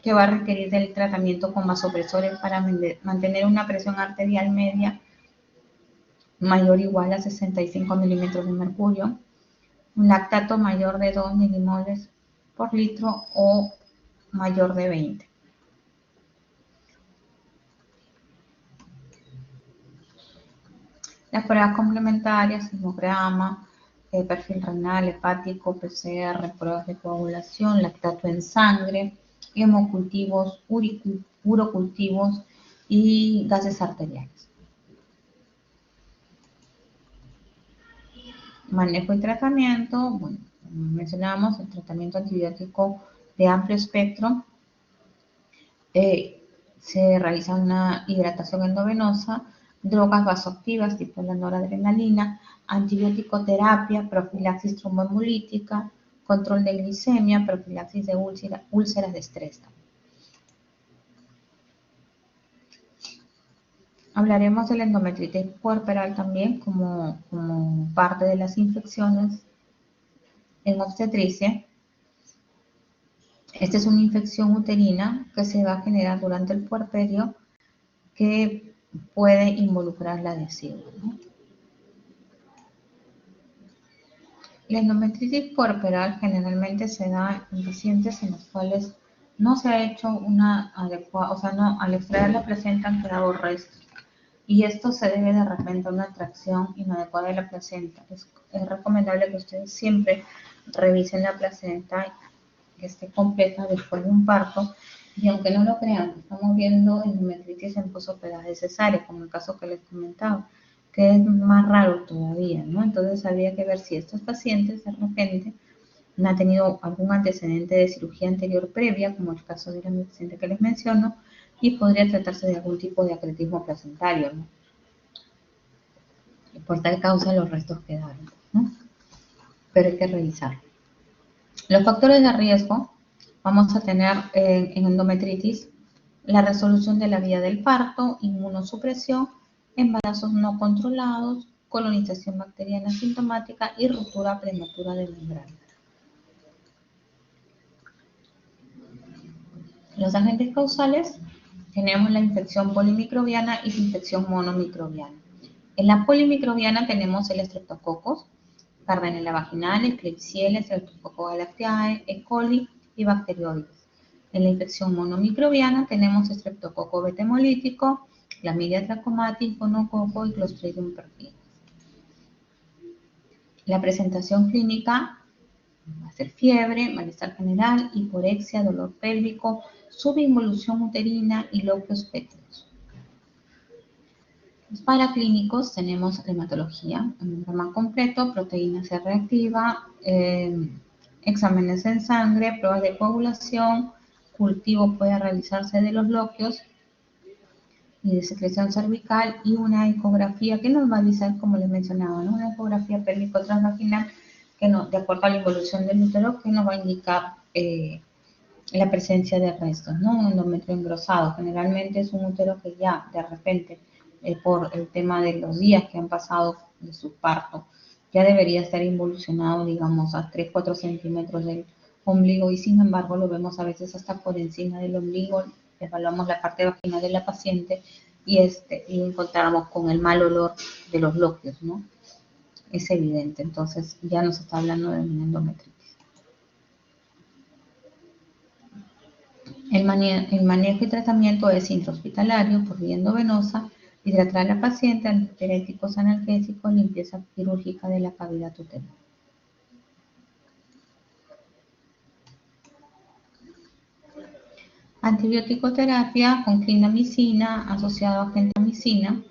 Que va a requerir del tratamiento con vasopresores para mantener una presión arterial media mayor o igual a 65 milímetros de mercurio, un lactato mayor de 2 milimoles por litro o mayor de 20. Las pruebas complementarias, hemograma, perfil renal, hepático, PCR, pruebas de coagulación, lactato en sangre, hemocultivos, urocultivos y gases arteriales. Manejo y tratamiento, bueno, como mencionábamos, el tratamiento antibiótico de amplio espectro. Se realiza una hidratación endovenosa, drogas vasoactivas tipo la noradrenalina, antibiótico terapia, profilaxis tromboembolítica, control de glicemia, profilaxis de úlceras de estrés. Hablaremos de la endometritis puerperal también como parte de las infecciones en obstetricia. Esta es una infección uterina que se va a generar durante el puerperio que puede involucrar la adhesiva, ¿no? La endometritis puerperal generalmente se da en pacientes en los cuales no se ha hecho una adecuada, o sea, no, al extraer la placenta han quedado restos. Y esto se debe de repente a una extracción inadecuada de la placenta. Es recomendable que ustedes siempre revisen la placenta, que esté completa después de un parto. Y aunque no lo crean, estamos viendo endometritis en posoperada cesárea, como el caso que les comentaba, que es más raro todavía, ¿no? Entonces habría que ver si estos pacientes de repente no han tenido algún antecedente de cirugía anterior previa, como el caso de la paciente que les menciono, y podría tratarse de algún tipo de acretismo placentario, ¿no? Y por tal causa los restos quedaron, ¿no? Pero hay que revisar. Los factores de riesgo, vamos a tener en endometritis la resolución de la vía del parto, inmunosupresión, embarazos no controlados, colonización bacteriana sintomática y ruptura prematura de membrana. Los agentes causales, tenemos la infección polimicrobiana y la infección monomicrobiana. En la polimicrobiana tenemos el Streptococcus, Gardnerella vaginalis, Klebsiella, Streptococcus galactiae, E. coli y bacteroides. En la infección monomicrobiana tenemos Streptococcus beta hemolítico, Clamidia trachomatis, gonococo y Clostridium perfidus. La presentación clínica va a ser fiebre, malestar general, hiporexia, dolor pélvico, subinvolución uterina y loquios pétreos. Los paraclínicos tenemos hematología, hemograma completo, proteína C reactiva, exámenes en sangre, pruebas de coagulación, cultivo puede realizarse de los loquios y de secreción cervical y una ecografía que nos va a avisar, como les mencionaba, ¿no? Una ecografía pélvico-transvaginal que no, de acuerdo a la involución del útero, que nos va a indicar la presencia de restos, ¿no? Un endometrio engrosado. Generalmente es un útero que ya de repente, por el tema de los días que han pasado de su parto, ya debería estar involucionado, digamos, a 3-4 centímetros del ombligo y sin embargo lo vemos a veces hasta por encima del ombligo. Evaluamos la parte vaginal de la paciente y encontramos con el mal olor de los loquios, ¿no? Es evidente, entonces ya nos está hablando de una endometritis. El manejo y tratamiento es intrahospitalario por vía endovenosa, hidratar a la paciente, antipiréticos analgésicos, limpieza quirúrgica de la cavidad uterina. Antibiótico-terapia con clindamicina asociado a gentamicina.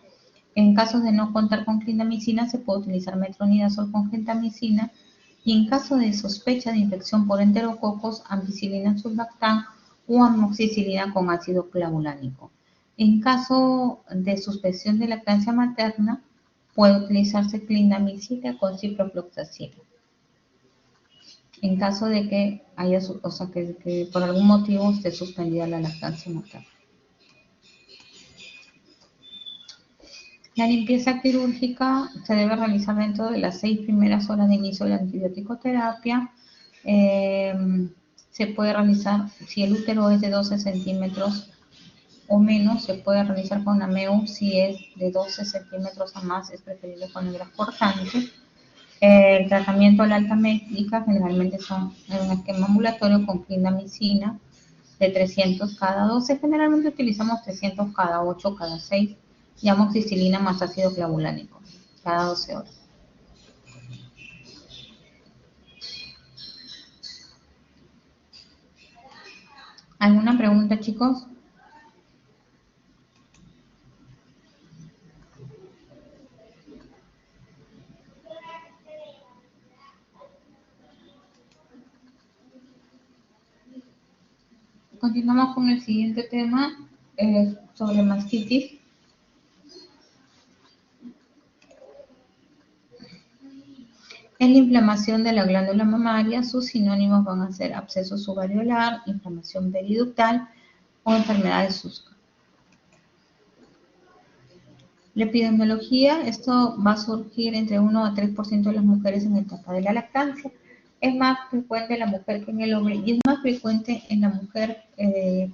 En casos de no contar con clindamicina se puede utilizar metronidazol con gentamicina y en caso de sospecha de infección por enterococos, ampicilina sulbactam o amoxicilina con ácido clavulánico. En caso de suspensión de lactancia materna, puede utilizarse clindamicina con ciprofloxacina. En caso de que haya, o sea, que por algún motivo esté suspendida la lactancia materna. La limpieza quirúrgica se debe realizar dentro de las 6 primeras horas de inicio de la antibiótico-terapia. Se puede realizar, si el útero es de 12 centímetros o menos, se puede realizar con AMEU. Si es de 12 centímetros a más, es preferible con hebras cortantes. El tratamiento a la alta médica generalmente son en un esquema ambulatorio con clindamicina de 300 cada 12. Generalmente utilizamos 300 cada 8, cada 6 y amoxicilina más ácido clavulánico cada 12 horas. ¿Alguna pregunta, chicos? Continuamos con el siguiente tema sobre mastitis. En la inflamación de la glándula mamaria, sus sinónimos van a ser absceso subareolar, inflamación periductal o enfermedad de Suska. La epidemiología, esto va a surgir entre 1 a 3% de las mujeres en la etapa de la lactancia. Es más frecuente en la mujer que en el hombre y es más frecuente en la mujer que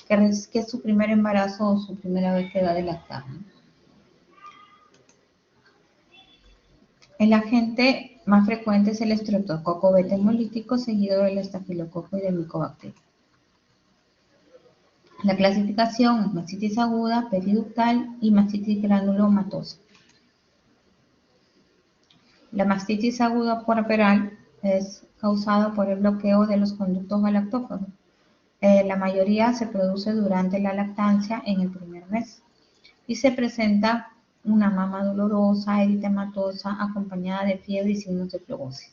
es su primer embarazo o su primera vez que da de lactar, ¿no? El agente más frecuente es el estreptococo beta hemolítico seguido del estafilococo y del micobacterio. La clasificación es mastitis aguda, periductal y mastitis granulomatosa. La mastitis aguda puerperal es causada por el bloqueo de los conductos galactófagos. La mayoría se produce durante la lactancia en el primer mes y se presenta una mama dolorosa, eritematosa, acompañada de fiebre y signos de flebosis.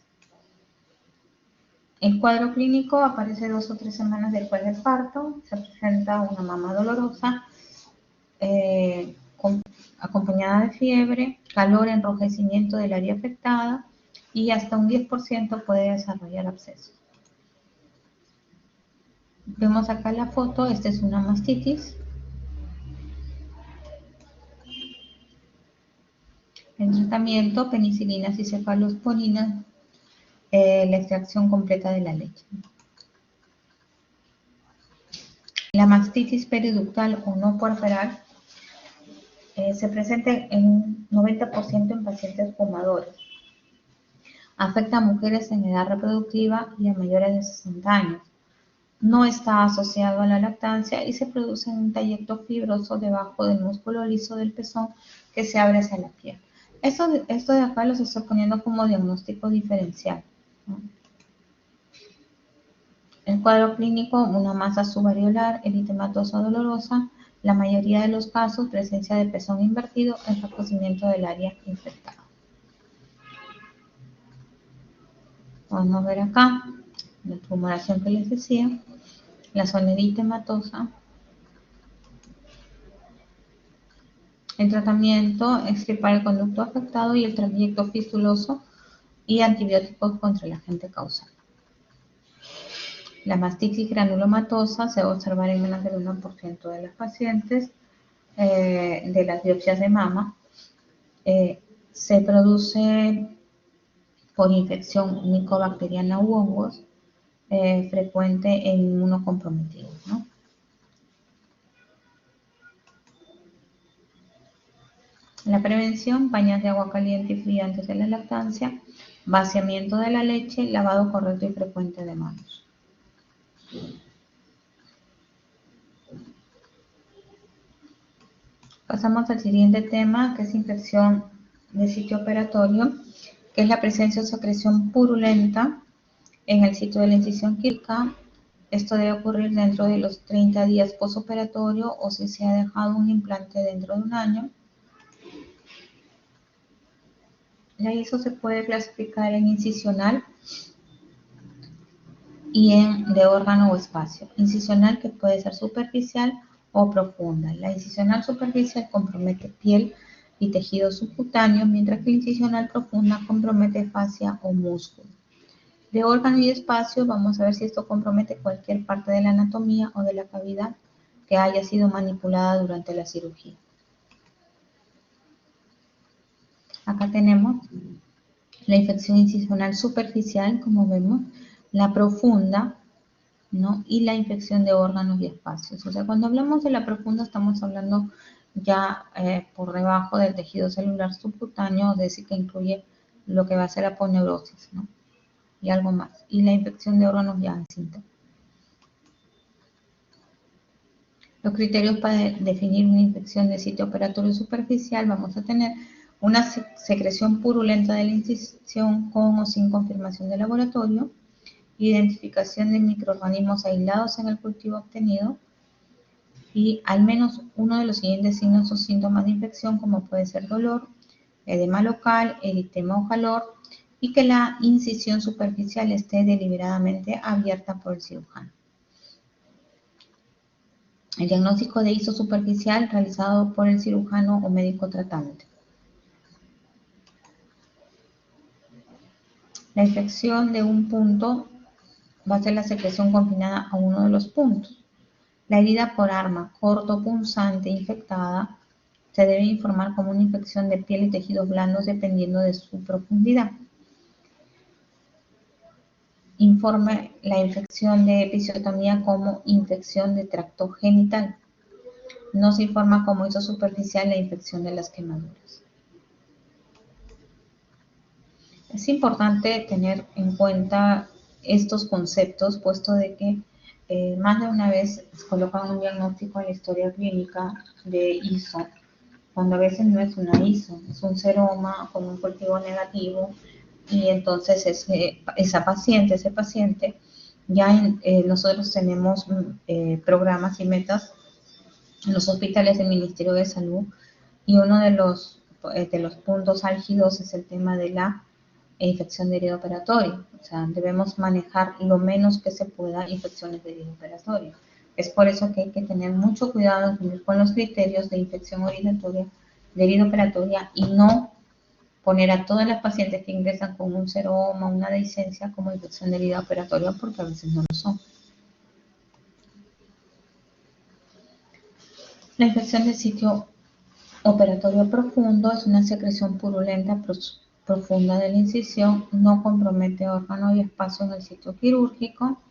El cuadro clínico aparece 2 o 3 semanas después del parto, se presenta una mama dolorosa, acompañada de fiebre, calor, enrojecimiento del área afectada y hasta un 10% puede desarrollar abscesos. Vemos acá la foto, esta es una mastitis. El tratamiento, penicilinas y cefalosporinas, la extracción completa de la leche. La mastitis periductal o no puerperal se presenta en un 90% en pacientes fumadores. Afecta a mujeres en edad reproductiva y a mayores de 60 años. No está asociado a la lactancia y se produce en un trayecto fibroso debajo del músculo liso del pezón que se abre hacia la piel. Esto de acá los estoy poniendo como diagnóstico diferencial, ¿no? El cuadro clínico, una masa subareolar, eritematosa dolorosa, la mayoría de los casos, presencia de pezón invertido, enrojecimiento del área infectada. Vamos a ver acá la tumoración que les decía, la zona eritematosa. El tratamiento, extirpar el conducto afectado y el trayecto fistuloso y antibióticos contra el agente causal. La mastitis granulomatosa se va a observar en menos del 1% de las pacientes de las biopsias de mama. Se produce por infección micobacteriana u hongos, frecuente en inmunocomprometidos, ¿no? La prevención, baños de agua caliente y fría antes de la lactancia, vaciamiento de la leche, lavado correcto y frecuente de manos. Pasamos al siguiente tema, que es infección de sitio operatorio, que es la presencia o secreción purulenta en el sitio de la incisión quirúrgica. Esto debe ocurrir dentro de los 30 días posoperatorio o si se ha dejado un implante dentro de un año. La ISO se puede clasificar en incisional y en de órgano o espacio. Incisional, que puede ser superficial o profunda. La incisional superficial compromete piel y tejido subcutáneo, mientras que la incisional profunda compromete fascia o músculo. De órgano y espacio, vamos a ver si esto compromete cualquier parte de la anatomía o de la cavidad que haya sido manipulada durante la cirugía. Acá tenemos la infección incisional superficial, como vemos, la profunda, ¿no? Y la infección de órganos y espacios. O sea, cuando hablamos de la profunda estamos hablando ya por debajo del tejido celular subcutáneo, es decir, que incluye lo que va a ser aponeurosis, ¿no? Y algo más. Y la infección de órganos ya en cinta. Los criterios para definir una infección de sitio operatorio superficial, vamos a tener una secreción purulenta de la incisión con o sin confirmación de laboratorio, identificación de microorganismos aislados en el cultivo obtenido y al menos uno de los siguientes signos o síntomas de infección, como puede ser dolor, edema local, eritema o calor, y que la incisión superficial esté deliberadamente abierta por el cirujano. El diagnóstico de ISO superficial realizado por el cirujano o médico tratante. La infección de un punto va a ser la secreción confinada a uno de los puntos. La herida por arma cortopunzante infectada se debe informar como una infección de piel y tejidos blandos dependiendo de su profundidad. Informe la infección de episiotomía como infección de tracto genital. No se informa como ISO superficial la infección de las quemaduras. Es importante tener en cuenta estos conceptos, puesto de que más de una vez colocan un diagnóstico en la historia clínica de ISO, cuando a veces no es una ISO, es un seroma con un cultivo negativo, y entonces ese paciente, ya nosotros tenemos programas y metas en los hospitales del Ministerio de Salud, y uno de los puntos álgidos es el tema de la infección de herida operatoria. O sea, debemos manejar lo menos que se pueda infecciones de herida operatoria. Es por eso que hay que tener mucho cuidado en cumplir con los criterios de infección de herida operatoria, y no poner a todas las pacientes que ingresan con un seroma, una dehiscencia, como infección de herida operatoria, porque a veces no lo son. La infección del sitio operatorio profundo es una secreción purulenta profunda de la incisión, no compromete órgano y espacio en el sitio quirúrgico.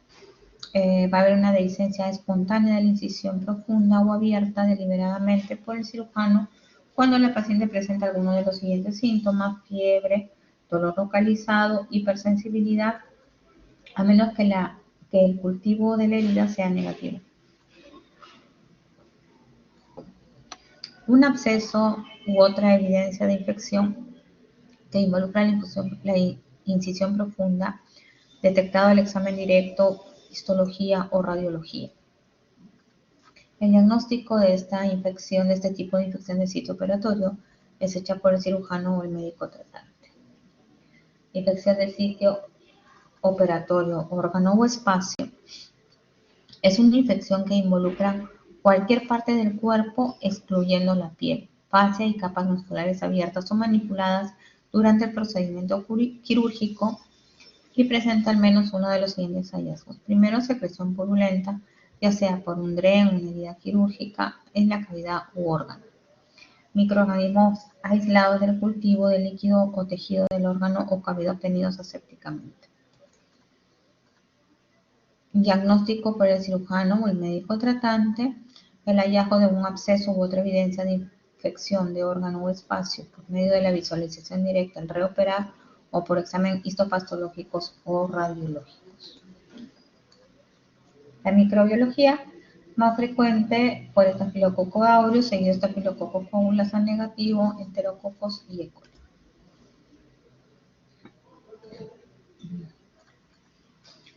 Va a haber una dehiscencia espontánea de la incisión profunda o abierta deliberadamente por el cirujano cuando la paciente presenta alguno de los siguientes síntomas: fiebre, dolor localizado, hipersensibilidad, a menos que el cultivo de la herida sea negativo. Un absceso u otra evidencia de infección que involucra la incisión profunda, detectado al examen directo, histología o radiología. El diagnóstico de esta infección, de este tipo de infección de sitio operatorio, es hecha por el cirujano o el médico tratante. Infección del sitio operatorio, órgano o espacio es una infección que involucra cualquier parte del cuerpo excluyendo la piel, fascia y capas musculares abiertas o manipuladas durante el procedimiento quirúrgico, y presenta al menos uno de los siguientes hallazgos. Primero, secreción purulenta, ya sea por un dren, una herida quirúrgica en la cavidad u órgano. Microorganismos aislados del cultivo, del líquido o tejido del órgano o cavidad obtenidos asépticamente. Diagnóstico por el cirujano o el médico tratante: el hallazgo de un absceso u otra evidencia de infección de órgano o espacio por medio de la visualización directa al reoperar o por examen histopatológicos o radiológicos. La microbiología más frecuente por Staphylococcus aureus, seguido Staphylococcus coagulans A negativo, Enterococos y E. coli.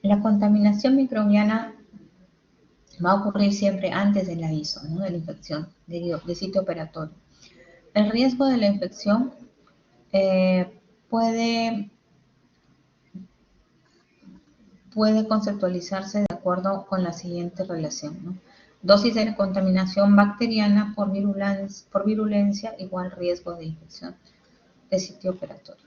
La contaminación microbiana va a ocurrir siempre antes de la ISO, ¿no?, de la infección de sitio operatorio. El riesgo de la infección puede conceptualizarse de acuerdo con la siguiente relación, ¿no? Dosis de contaminación bacteriana por virulencia igual riesgo de infección de sitio operatorio.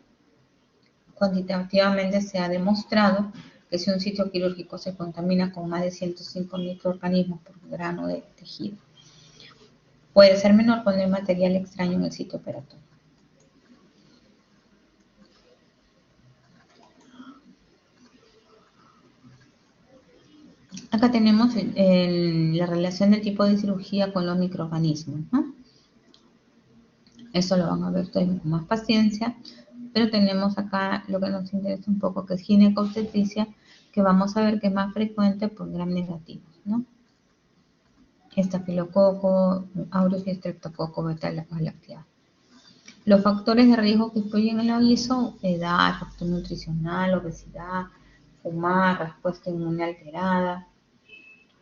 Cuantitativamente se ha demostrado que si un sitio quirúrgico se contamina con más de 105 microorganismos por grano de tejido, puede ser menor cuando hay material extraño en el sitio operatorio. Acá tenemos la relación del tipo de cirugía con los microorganismos, ¿no? Eso lo van a ver ustedes con más paciencia, pero tenemos acá lo que nos interesa un poco, que es ginecobstetricia, que vamos a ver que es más frecuente por gram negativos, ¿no? Estafilococo aureus y Streptococcus beta-lacteae. Los factores de riesgo que influyen en la ISO: edad, factor nutricional, obesidad, fumar, respuesta inmune alterada,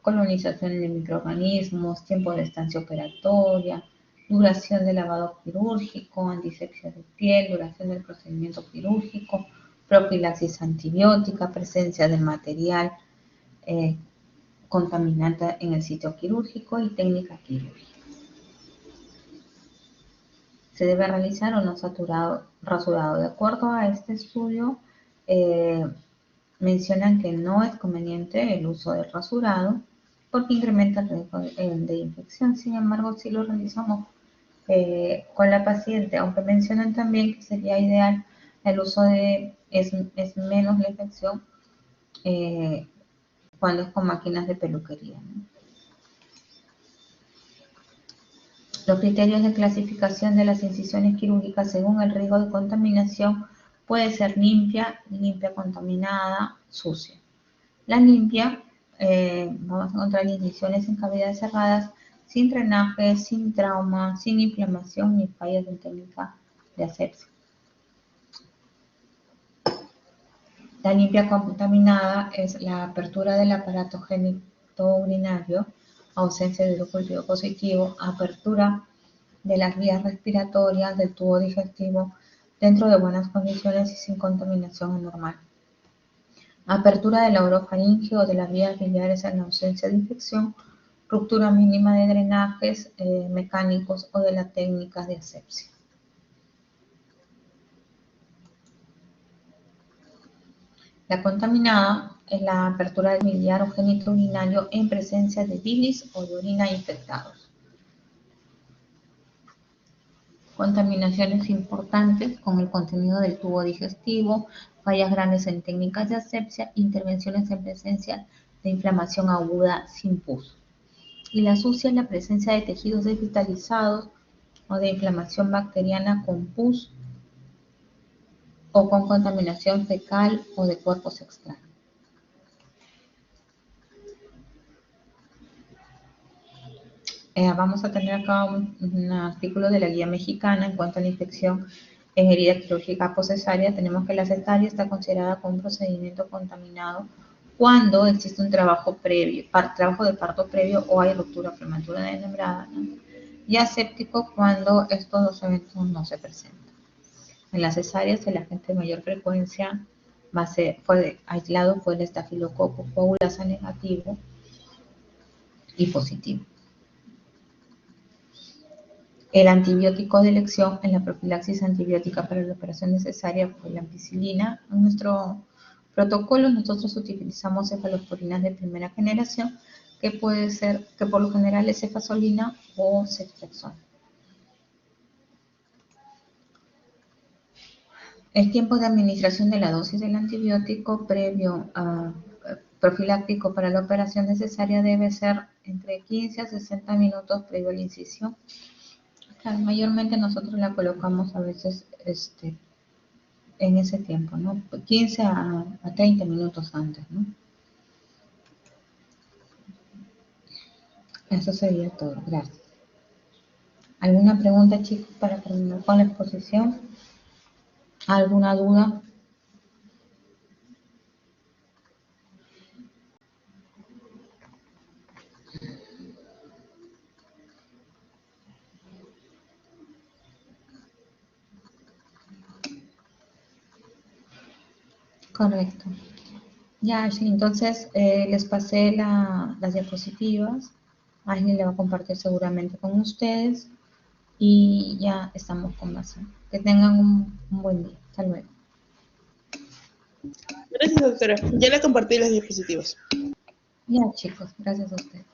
colonización de microorganismos, tiempo de estancia operatoria, duración del lavado quirúrgico, antisepsia de piel, duración del procedimiento quirúrgico, profilaxis antibiótica, presencia de material contaminante en el sitio quirúrgico y técnica quirúrgica. Se debe realizar o no rasurado. De acuerdo a este estudio, mencionan que no es conveniente el uso del rasurado porque incrementa el riesgo de infección. Sin embargo, si lo realizamos con la paciente, aunque mencionan también que sería ideal el uso es menos la infección cuando es con máquinas de peluquería, ¿no? Los criterios de clasificación de las incisiones quirúrgicas según el riesgo de contaminación puede ser limpia, limpia contaminada, sucia. La limpia, vamos a encontrar incisiones en cavidades cerradas, sin drenaje, sin trauma, sin inflamación ni fallas en técnica de asepsia. La limpia contaminada es la apertura del aparato genitourinario, ausencia de urocultivo positivo, apertura de las vías respiratorias del tubo digestivo dentro de buenas condiciones y sin contaminación anormal. Apertura de la orofaringe o de las vías biliares en ausencia de infección, ruptura mínima de drenajes mecánicos o de las técnicas de asepsia. La contaminada es la apertura del biliar o genitourinario en presencia de bilis o de orina infectados. Contaminaciones importantes con el contenido del tubo digestivo, fallas grandes en técnicas de asepsia, intervenciones en presencia de inflamación aguda sin pus. Y la sucia es la presencia de tejidos desvitalizados o de inflamación bacteriana con pus o con contaminación fecal o de cuerpos extraños. Vamos a tener acá un artículo de la guía mexicana en cuanto a la infección en herida quirúrgica postcesárea. Tenemos que la cesárea está considerada como un procedimiento contaminado cuando existe un trabajo de parto previo o hay ruptura prematura de membrana, ¿no? Y aséptico cuando estos dos eventos no se presentan. En las cesáreas el agente de mayor frecuencia aislado fue el estafilococo coagulasa negativo y positivo. El antibiótico de elección en la profilaxis antibiótica para la operación de cesárea fue la ampicilina. En nuestro protocolo nosotros utilizamos cefalosporinas de primera generación, que puede ser, que por lo general es cefazolina o ceftriaxona. El tiempo de administración de la dosis del antibiótico previo profiláctico para la operación de cesárea debe ser entre 15 a 60 minutos previo a la incisión. Claro, mayormente nosotros la colocamos a veces en ese tiempo, ¿no? 15 a 30 minutos antes, ¿no? Eso sería todo. Gracias. ¿Alguna pregunta, chicos, para terminar con la exposición? ¿Alguna duda? Correcto. Ya, Ashley, entonces les pasé las diapositivas. Ashley le va a compartir seguramente con ustedes y ya estamos conversando. Que tengan un buen día. Hasta luego. Gracias, doctora. Ya le compartí las diapositivas. Ya, chicos, gracias a ustedes.